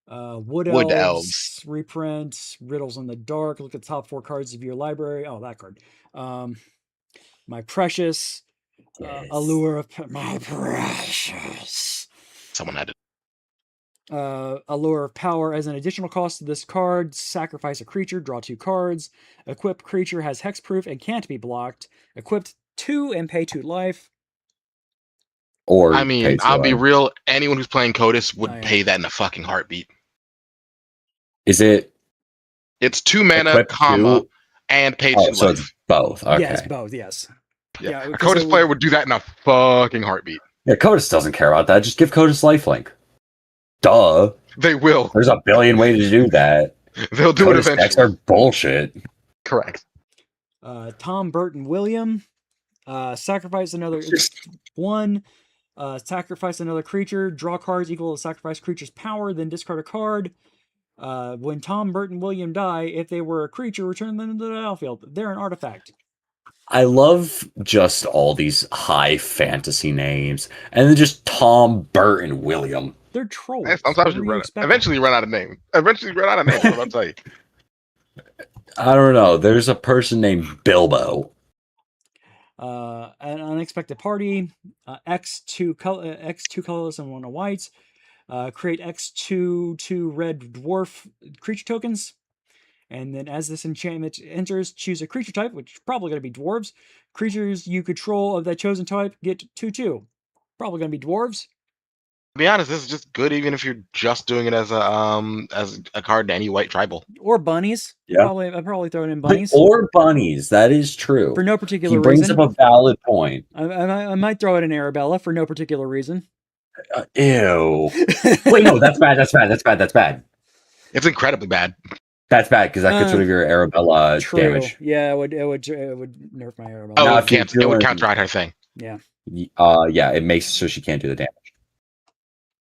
Wood Wood Elves reprint. Riddles in the Dark. Look at the top 4 cards of your library. Oh, that card. My Precious. Yes. Allure of My Precious. Someone had it. Allure of Power. As an additional cost to this card, sacrifice a creature, draw 2 cards. Equipped creature has hexproof and can't be blocked. Equipped 2 and pay 2 life. Or I mean, pay to I'll be life. real. Anyone who's playing CODIS would Oh, yeah. pay that in a fucking heartbeat. Is it It's 2 mana, equipped comma, to- and pay 2 Oh, so life. it's both. Okay. Yes, both. Yes. Yeah, a 'cause CODIS it player would do that in a fucking heartbeat. Yeah, CODIS doesn't care about that. Just give CODIS lifelink. Duh. They will. There's a billion ways to do that. They'll do it CODIS decks eventually. are bullshit. Correct. Tom Burton William. Sacrifice another one. Sacrifice another creature. Draw cards equal to sacrifice creature's power, then discard a card. When Tom Burton William die, if they were a creature, return them to the battlefield. They're an artifact. I love just all these high fantasy names. And then just Tom Burton William. They're trolls. Sometimes What you do you run. expect? Eventually, you run out of names. Eventually, you run out of names. I'll tell you. I don't know. There's a person named Bilbo. An unexpected party. X2 colorless and 1 white. Create X2 red dwarf creature tokens. And then as this enchantment enters, choose a creature type, which is probably going to be dwarves. Creatures you control of that chosen type get 2/2. Probably going to be dwarves. To be honest, this is just good, even if you're just doing it as a card to any white tribal. Or bunnies. Yeah. I'd probably throw it in bunnies. Or bunnies. That is true. For no particular He brings reason. up a valid point. I might throw it in Arabella for no particular reason. Ew. Wait, no, that's bad. That's bad. It's incredibly bad. That's bad because that gets rid of your Arabella True. damage. Yeah, it would nerf my Arabella. Oh, Now, it if you're would doing- counteract her thing. Yeah, Yeah, it makes so she can't do the damage.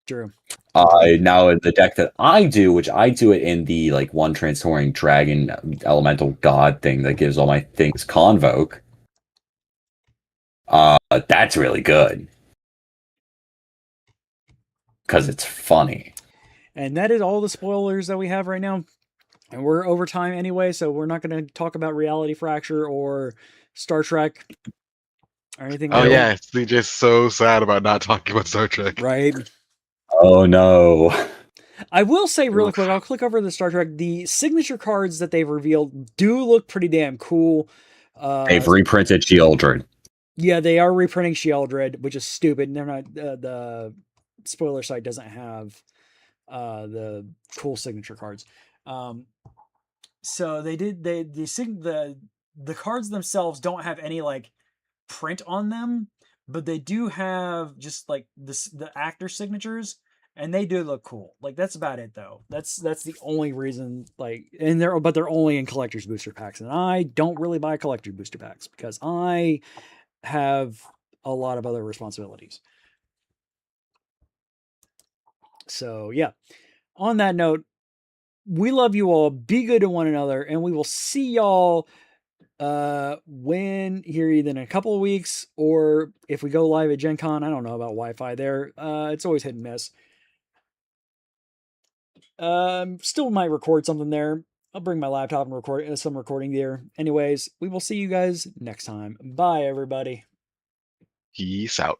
true. Now the deck that I do, which I do it in the like 1 transforming dragon elemental god thing that gives all my things convoke. That's really good. Because it's funny. And that is all the spoilers that we have right now. And we're over time anyway, so we're not going to talk about Reality Fracture or Star Trek or anything Oh like yeah, CJ's so sad about not talking about Star Trek. that. Right. Oh no. I will say really Oof. quick, I'll click over the Star Trek. The signature cards that they've revealed do look pretty damn cool. They've reprinted Shieldred. Yeah, they are reprinting Shieldred, which is stupid. They're not the spoiler site doesn't have the cool signature cards. So they did the cards themselves don't have any like print on them, but they do have just like the actor signatures, and they do look cool. Like that's about it though. That's the only reason. Like, and they're only in collector's booster packs, and I don't really buy collector booster packs because I have a lot of other responsibilities. So yeah. On that note, we love you all. Be good to one another, and we will see y'all when here either in a couple of weeks or if we go live at Gen Con. I don't know about Wi-Fi there. It's always hit and miss. Still might record something there. I'll bring my laptop and record some recording there. Anyways, we will see you guys next time. Bye, everybody. Peace out.